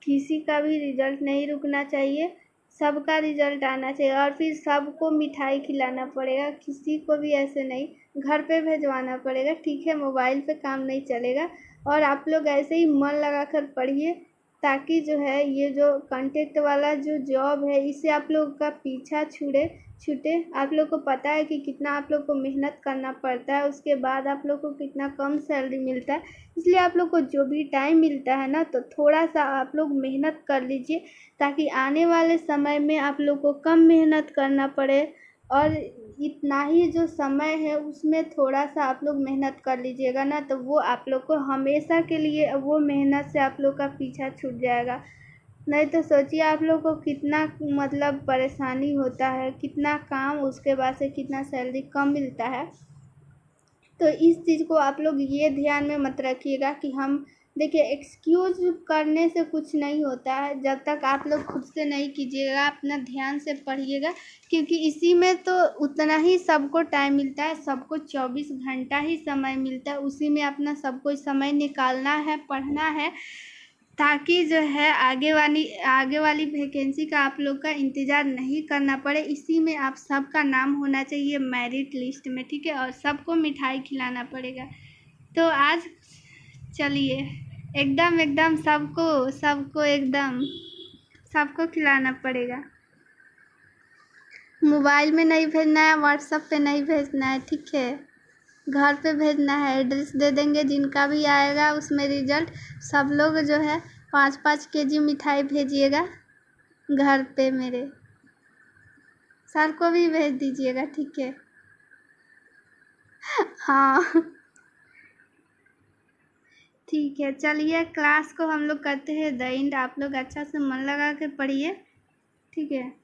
किसी का भी रिज़ल्ट नहीं रुकना चाहिए, सबका रिज़ल्ट आना चाहिए। और फिर सबको मिठाई खिलाना पड़ेगा, किसी को भी ऐसे नहीं, घर पे भिजवाना पड़ेगा, ठीक है। मोबाइल पे काम नहीं चलेगा। और आप लोग ऐसे ही मन लगा कर पढ़िए, ताकि जो है ये जो कंटेक्ट वाला जो जॉब है इससे आप लोग का पीछा छूटे। आप लोग को पता है कि कितना आप लोग को मेहनत करना पड़ता है, उसके बाद आप लोग को कितना कम सैलरी मिलता है। इसलिए आप लोग को जो भी टाइम मिलता है ना, तो थोड़ा सा आप लोग मेहनत कर लीजिए, ताकि आने वाले समय में आप लोग को कम मेहनत करना पड़े। और इतना ही जो समय है उसमें थोड़ा सा आप लोग मेहनत कर लीजिएगा ना, तो वो आप लोग को हमेशा के लिए वो मेहनत से आप लोग का पीछा छूट जाएगा। नहीं तो सोचिए आप लोग को कितना मतलब परेशानी होता है, कितना काम, उसके बाद से कितना सैलरी कम मिलता है। तो इस चीज़ को आप लोग ये ध्यान में मत रखिएगा कि हम देखिए एक्सक्यूज़ करने से कुछ नहीं होता है। जब तक आप लोग खुद से नहीं कीजिएगा, अपना ध्यान से पढ़िएगा, क्योंकि इसी में तो उतना ही सबको टाइम मिलता है। सबको 24 घंटा ही समय मिलता है, उसी में अपना सबको समय निकालना है, पढ़ना है, ताकि जो है आगे वाली वैकेंसी का आप लोग का इंतज़ार नहीं करना पड़े। इसी में आप सबका नाम होना चाहिए मेरिट लिस्ट में, ठीक है। और सबको मिठाई खिलाना पड़ेगा। तो आज चलिए एकदम सबको एकदम सबको खिलाना पड़ेगा। मोबाइल में नहीं भेजना है, व्हाट्सएप पे नहीं भेजना है, ठीक है। घर पे भेजना है, एड्रेस दे देंगे जिनका भी आएगा उसमें रिजल्ट। सब लोग जो है 5-5 केजी मिठाई भेजिएगा घर पे। मेरे सर को भी भेज दीजिएगा, ठीक है। हाँ ठीक है। चलिए क्लास को हम लोग करते हैं द एंड। आप लोग अच्छा से मन लगा के पढ़िए, ठीक है।